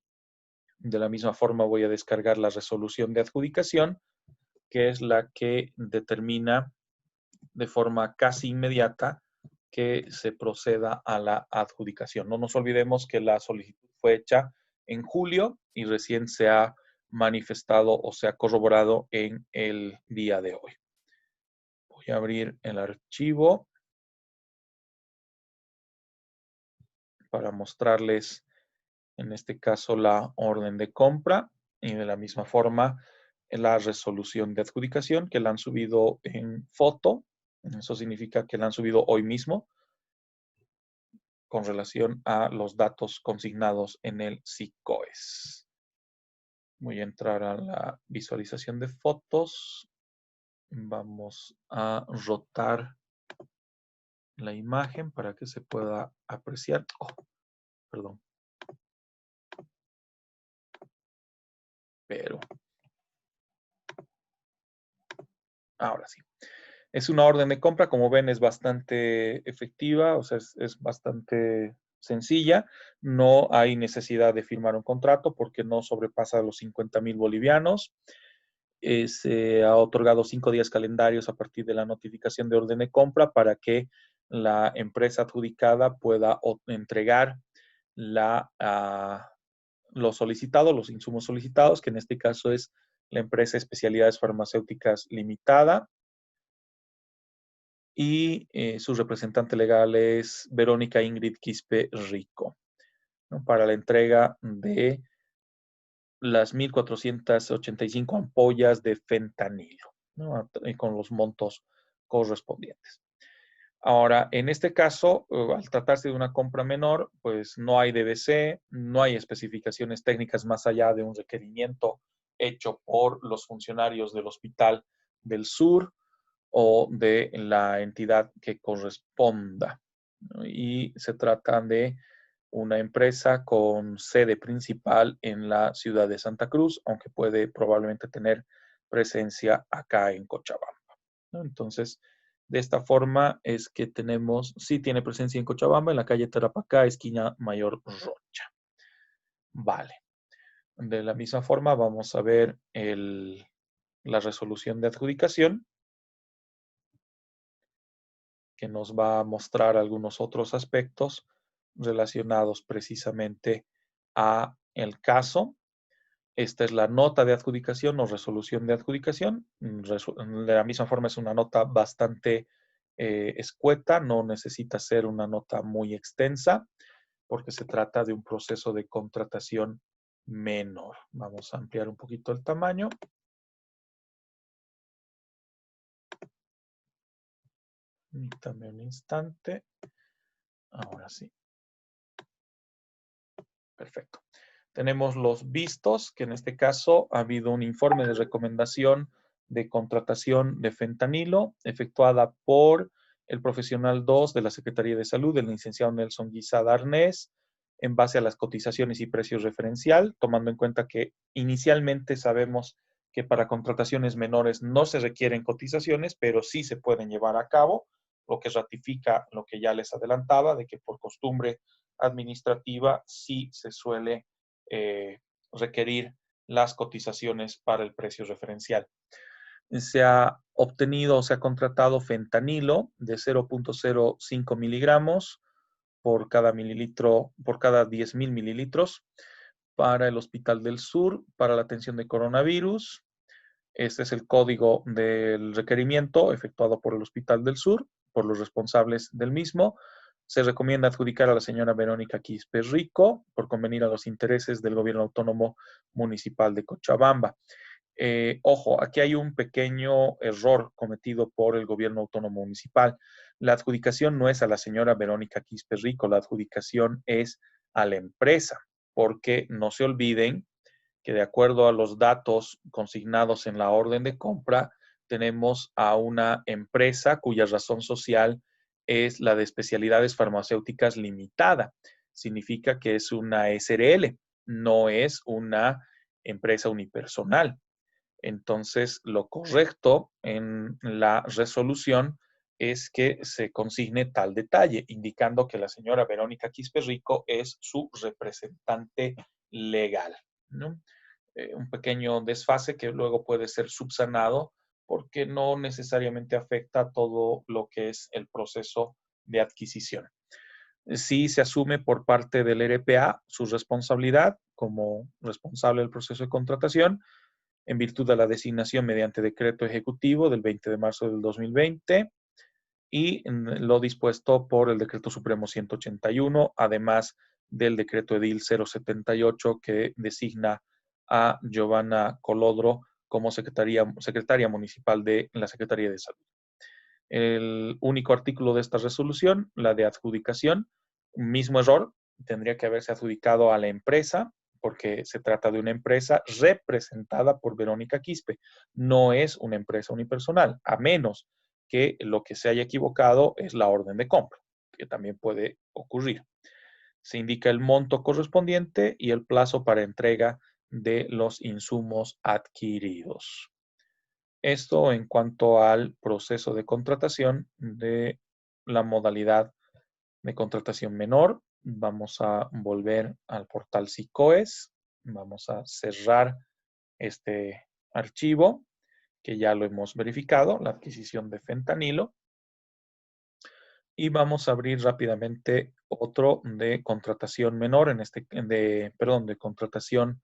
[SPEAKER 1] De la misma forma voy a descargar la resolución de adjudicación, que es la que determina de forma casi inmediata que se proceda a la adjudicación. No nos olvidemos que la solicitud fue hecha en julio y recién se ha manifestado o se ha corroborado en el día de hoy. Voy a abrir el archivo para mostrarles, en este caso, la orden de compra y de la misma forma la resolución de adjudicación que la han subido en foto. Eso significa que la han subido hoy mismo con relación a los datos consignados en el SICOES. Voy a entrar a la visualización de fotos. Vamos a rotar la imagen para que se pueda apreciar. Oh, perdón. Pero ahora sí. Es una orden de compra, como ven, es bastante efectiva, o sea, es bastante sencilla. No hay necesidad de firmar un contrato porque no sobrepasa los 50,000 bolivianos. Se ha otorgado 5 días calendarios a partir de la notificación de orden de compra para que la empresa adjudicada pueda entregar lo solicitado, los insumos solicitados, que en este caso es la empresa Especialidades Farmacéuticas Limitada, y su representante legal es Verónica Ingrid Quispe Rico, ¿no? Para la entrega de las 1,485 ampollas de fentanilo, ¿no? Con los montos correspondientes. Ahora, en este caso, al tratarse de una compra menor, pues no hay DBC, no hay especificaciones técnicas más allá de un requerimiento hecho por los funcionarios del Hospital del Sur o de la entidad que corresponda, ¿no? Y se trata de una empresa con sede principal en la ciudad de Santa Cruz, aunque puede probablemente tener presencia acá en Cochabamba, ¿no? Entonces, de esta forma es que tenemos, sí tiene presencia en Cochabamba, en la calle Tarapacá, esquina Mayor Rocha. Vale. De la misma forma vamos a ver la resolución de adjudicación, que nos va a mostrar algunos otros aspectos relacionados precisamente a el caso. Esta es la nota de adjudicación o resolución de adjudicación. De la misma forma es una nota bastante escueta, no necesita ser una nota muy extensa porque se trata de un proceso de contratación menor. Vamos a ampliar un poquito el tamaño. Permítame un instante. Ahora sí. Perfecto. Tenemos los vistos, que en este caso ha habido un informe de recomendación de contratación de fentanilo efectuada por el profesional 2 de la Secretaría de Salud, el licenciado Nelson Guisada Arnés, en base a las cotizaciones y precios referencial, tomando en cuenta que inicialmente sabemos que para contrataciones menores no se requieren cotizaciones, pero sí se pueden llevar a cabo, lo que ratifica lo que ya les adelantaba, de que por costumbre administrativa sí se suele requerir las cotizaciones para el precio referencial. Se ha obtenido, se ha contratado fentanilo de 0,05 miligramos por cada mililitro, por cada 10,000 mililitros para el Hospital del Sur, para la atención de coronavirus. Este es el código del requerimiento efectuado por el Hospital del Sur, por los responsables del mismo. Se recomienda adjudicar a la señora Verónica Quispe Rico por convenir a los intereses del Gobierno Autónomo Municipal de Cochabamba. Ojo, aquí hay un pequeño error cometido por el Gobierno Autónomo Municipal. La adjudicación no es a la señora Verónica Quispe Rico, la adjudicación es a la empresa, porque no se olviden que de acuerdo a los datos consignados en la orden de compra, tenemos a una empresa cuya razón social es la de especialidades farmacéuticas limitada. Significa que es una SRL, no es una empresa unipersonal. Entonces, lo correcto en la resolución es que se consigne tal detalle, indicando que la señora Verónica Quispe Rico es su representante legal, ¿no? Un pequeño desfase que luego puede ser subsanado porque no necesariamente afecta todo lo que es el proceso de adquisición. Sí se asume por parte del RPA su responsabilidad como responsable del proceso de contratación en virtud de la designación mediante decreto ejecutivo del 20 de marzo del 2020 y lo dispuesto por el decreto supremo 181, además del decreto edil 078 que designa a Giovanna Colodro como secretaria municipal de la Secretaría de Salud. El único artículo de esta resolución, la de adjudicación, mismo error, tendría que haberse adjudicado a la empresa, porque se trata de una empresa representada por Verónica Quispe. No es una empresa unipersonal, a menos que lo que se haya equivocado es la orden de compra, que también puede ocurrir. Se indica el monto correspondiente y el plazo para entrega de los insumos adquiridos. Esto en cuanto al proceso de contratación de la modalidad de contratación menor. Vamos a volver al portal SICOES. Vamos a cerrar este archivo que ya lo hemos verificado, la adquisición de fentanilo. Y vamos a abrir rápidamente otro de contratación menor, de contratación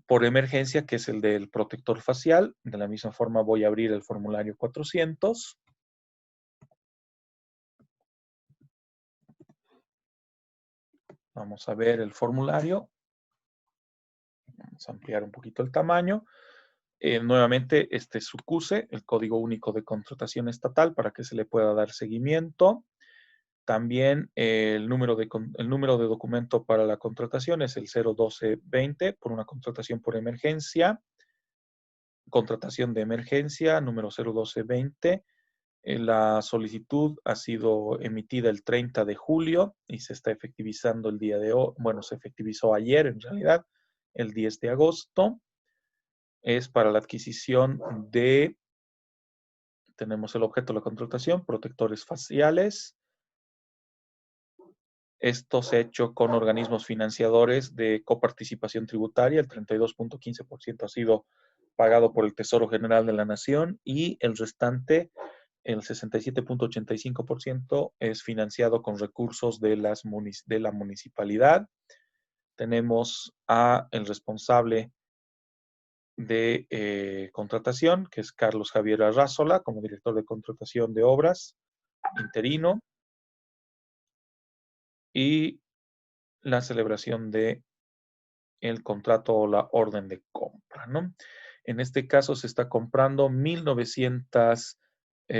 [SPEAKER 1] por emergencia, que es el del protector facial. De la misma forma voy a abrir el formulario 400. Vamos a ver el formulario. Vamos a ampliar un poquito el tamaño. Nuevamente, este es su CUSE, el Código Único de Contratación Estatal, para que se le pueda dar seguimiento. También el número de documento para la contratación es el 01220 por una contratación por emergencia. Contratación de emergencia, número 01220. La solicitud ha sido emitida el 30 de julio y se está efectivizando el día de hoy. Bueno, se efectivizó ayer en realidad, el 10 de agosto. Es para la adquisición de, tenemos el objeto de la contratación, protectores faciales. Esto se ha hecho con organismos financiadores de coparticipación tributaria. El 32.15% ha sido pagado por el Tesoro General de la Nación y el restante, el 67.85%, es financiado con recursos de la municipalidad. Tenemos a el responsable de contratación, que es Carlos Javier Arrázola, como director de contratación de obras, interino, y la celebración de el contrato o la orden de compra, ¿no? En este caso se está comprando 1.900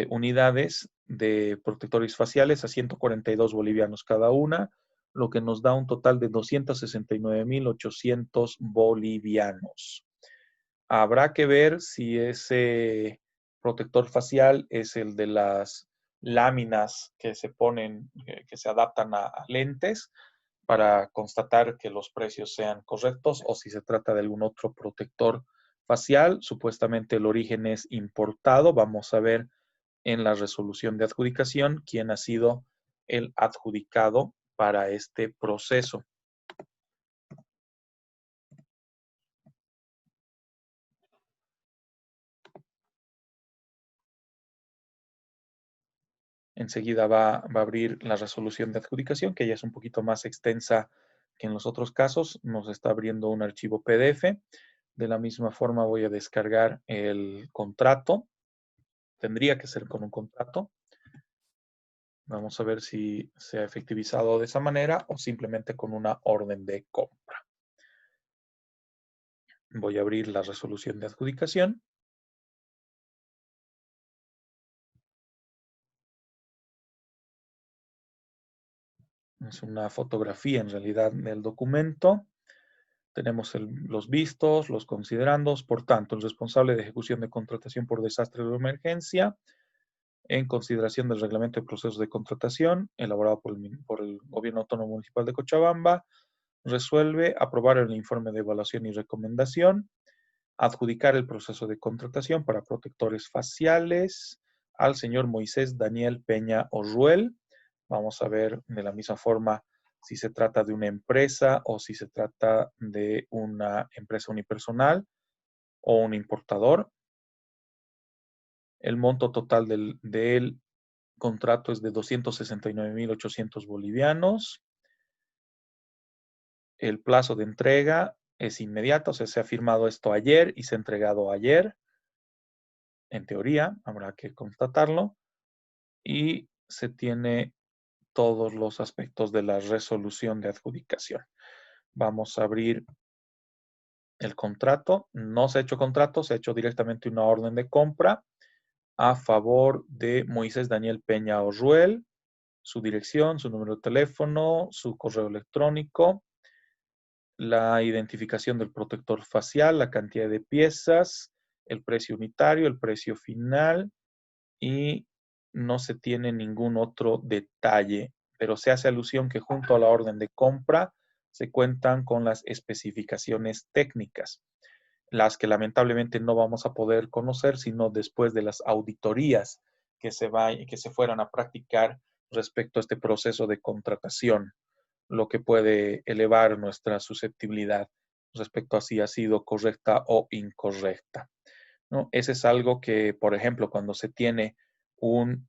[SPEAKER 1] unidades de protectores faciales a 142 bolivianos cada una, lo que nos da un total de 269.800 bolivianos. Habrá que ver si ese protector facial es el de las láminas que se ponen, que se adaptan a lentes, para constatar que los precios sean correctos, o si se trata de algún otro protector facial. Supuestamente el origen es importado. Vamos a ver en la resolución de adjudicación quién ha sido el adjudicado para este proceso. Enseguida va a abrir la resolución de adjudicación, que ya es un poquito más extensa que en los otros casos. Nos está abriendo un archivo PDF. De la misma forma voy a descargar el contrato. Tendría que ser con un contrato. Vamos a ver si se ha efectivizado de esa manera o simplemente con una orden de compra. Voy a abrir la resolución de adjudicación. Es una fotografía en realidad del documento. Tenemos los vistos, los considerandos. Por tanto, el responsable de ejecución de contratación por desastre o emergencia, en consideración del reglamento de procesos de contratación elaborado por el Gobierno Autónomo Municipal de Cochabamba, resuelve aprobar el informe de evaluación y recomendación, adjudicar el proceso de contratación para protectores faciales al señor Moisés Daniel Peña Orruel. Vamos a ver de la misma forma si se trata de una empresa o si se trata de una empresa unipersonal o un importador. El monto total del contrato es de 269.800 bolivianos. El plazo de entrega es inmediato, o sea, se ha firmado esto ayer y se ha entregado ayer. En teoría, habrá que constatarlo. Y se tiene todos los aspectos de la resolución de adjudicación. Vamos a abrir el contrato. No se ha hecho contrato, se ha hecho directamente una orden de compra a favor de Moisés Daniel Peña Orruel, su dirección, su número de teléfono, su correo electrónico, la identificación del protector facial, la cantidad de piezas, el precio unitario, el precio final y no se tiene ningún otro detalle, pero se hace alusión que junto a la orden de compra se cuentan con las especificaciones técnicas, las que lamentablemente no vamos a poder conocer sino después de las auditorías que se fueran a practicar respecto a este proceso de contratación, lo que puede elevar nuestra susceptibilidad respecto a si ha sido correcta o incorrecta, ¿no? Ese es algo que, por ejemplo, cuando se tiene un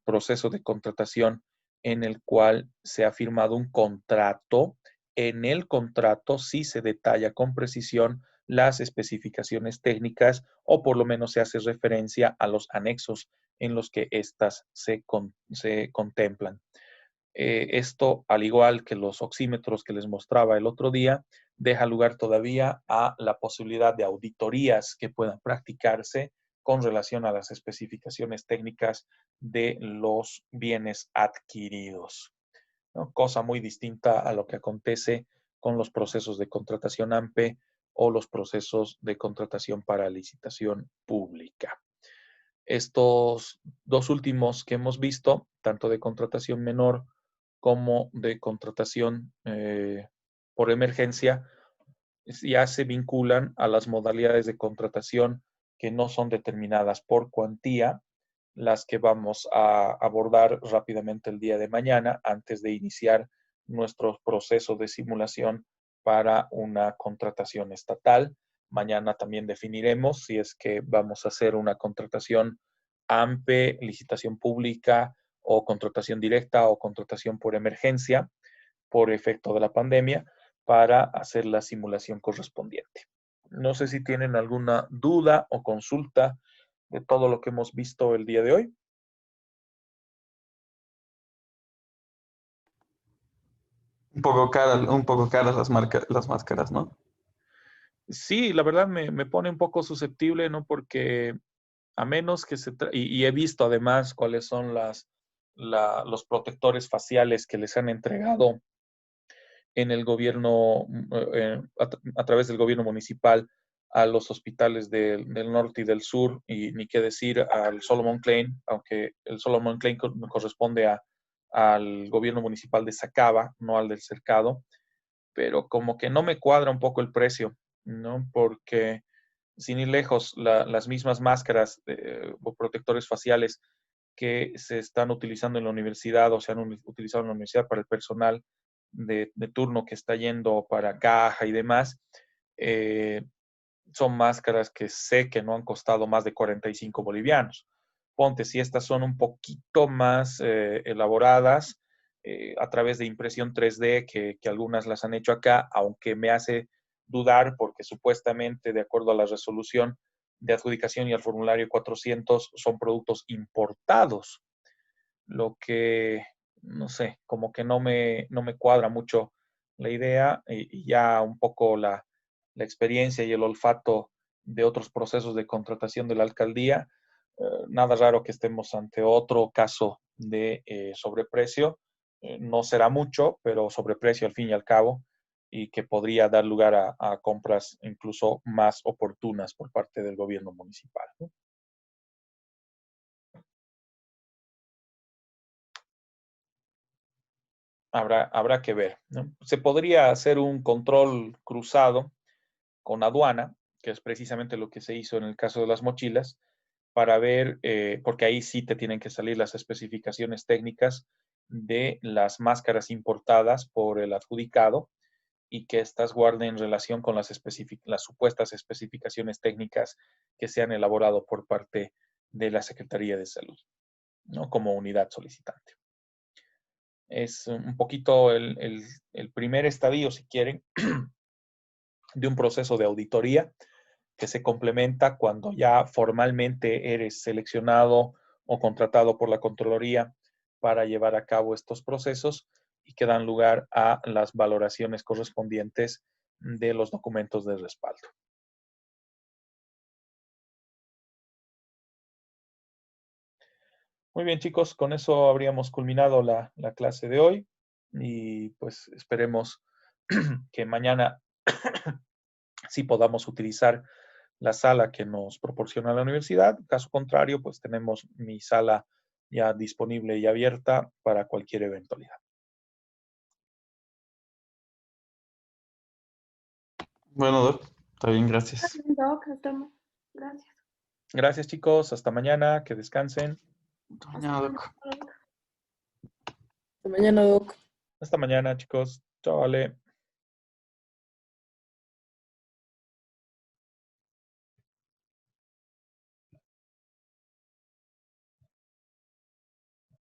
[SPEAKER 1] proceso de contratación en el cual se ha firmado un contrato, en el contrato sí se detalla con precisión las especificaciones técnicas o por lo menos se hace referencia a los anexos en los que éstas se contemplan. Esto, al igual que los oxímetros que les mostraba el otro día, deja lugar todavía a la posibilidad de auditorías que puedan practicarse con relación a las especificaciones técnicas de los bienes adquiridos, ¿no? Cosa muy distinta a lo que acontece con los procesos de contratación AMPE o los procesos de contratación para licitación pública. Estos dos últimos que hemos visto, tanto de contratación menor como de contratación por emergencia, ya se vinculan a las modalidades de contratación que no son determinadas por cuantía, las que vamos a abordar rápidamente el día de mañana antes de iniciar nuestro proceso de simulación para una contratación estatal. Mañana también definiremos si es que vamos a hacer una contratación AMPE, licitación pública o contratación directa o contratación por emergencia por efecto de la pandemia para hacer la simulación correspondiente. No sé si tienen alguna duda o consulta de todo lo que hemos visto el día de hoy.
[SPEAKER 2] Un poco caras las máscaras, ¿no?
[SPEAKER 1] Sí, la verdad me pone un poco susceptible, ¿no? Porque a menos que y he visto además cuáles son los protectores faciales que les han entregado en el gobierno, a través del gobierno municipal a los hospitales del norte y del sur, y ni qué decir al Solomon Klein, aunque el Solomon Klein corresponde al gobierno municipal de Sacaba, no al del Cercado, pero como que no me cuadra un poco el precio, ¿no? Porque sin ir lejos, las mismas máscaras o protectores faciales que se están utilizando en la universidad o se han utilizado en la universidad para el personal de turno que está yendo para caja y demás, eh, son máscaras que sé que no han costado más de 45 bolivianos. Ponte, si estas son un poquito más elaboradas a través de impresión 3D, que algunas las han hecho acá, aunque me hace dudar porque supuestamente, de acuerdo a la resolución de adjudicación y al formulario 400, son productos importados, lo que, no sé, como que no me cuadra mucho la idea y ya un poco la experiencia y el olfato de otros procesos de contratación de la alcaldía. Nada raro que estemos ante otro caso de sobreprecio. No será mucho, pero sobreprecio al fin y al cabo. y que podría dar lugar a compras incluso más oportunas por parte del gobierno municipal, ¿no? Habrá que ver, ¿no? Se podría hacer un control cruzado con aduana, que es precisamente lo que se hizo en el caso de las mochilas, para ver, porque ahí sí te tienen que salir las especificaciones técnicas de las máscaras importadas por el adjudicado y que éstas guarden relación con las supuestas especificaciones técnicas que se han elaborado por parte de la Secretaría de Salud, ¿no? Como unidad solicitante. Es un poquito el primer estadio, si quieren, de un proceso de auditoría que se complementa cuando ya formalmente eres seleccionado o contratado por la Contraloría para llevar a cabo estos procesos y que dan lugar a las valoraciones correspondientes de los documentos de respaldo. Muy bien, chicos, con eso habríamos culminado la clase de hoy y pues esperemos que mañana sí podamos utilizar la sala que nos proporciona la universidad. Caso contrario, pues tenemos mi sala ya disponible y abierta para cualquier eventualidad.
[SPEAKER 2] Bueno, Doc, está bien, gracias.
[SPEAKER 3] Doc, estamos. Gracias.
[SPEAKER 1] Gracias, chicos. Hasta mañana. Que descansen.
[SPEAKER 2] Hasta mañana, Doc.
[SPEAKER 3] Hasta mañana, Doc.
[SPEAKER 1] Hasta mañana, chicos. Chao, vale.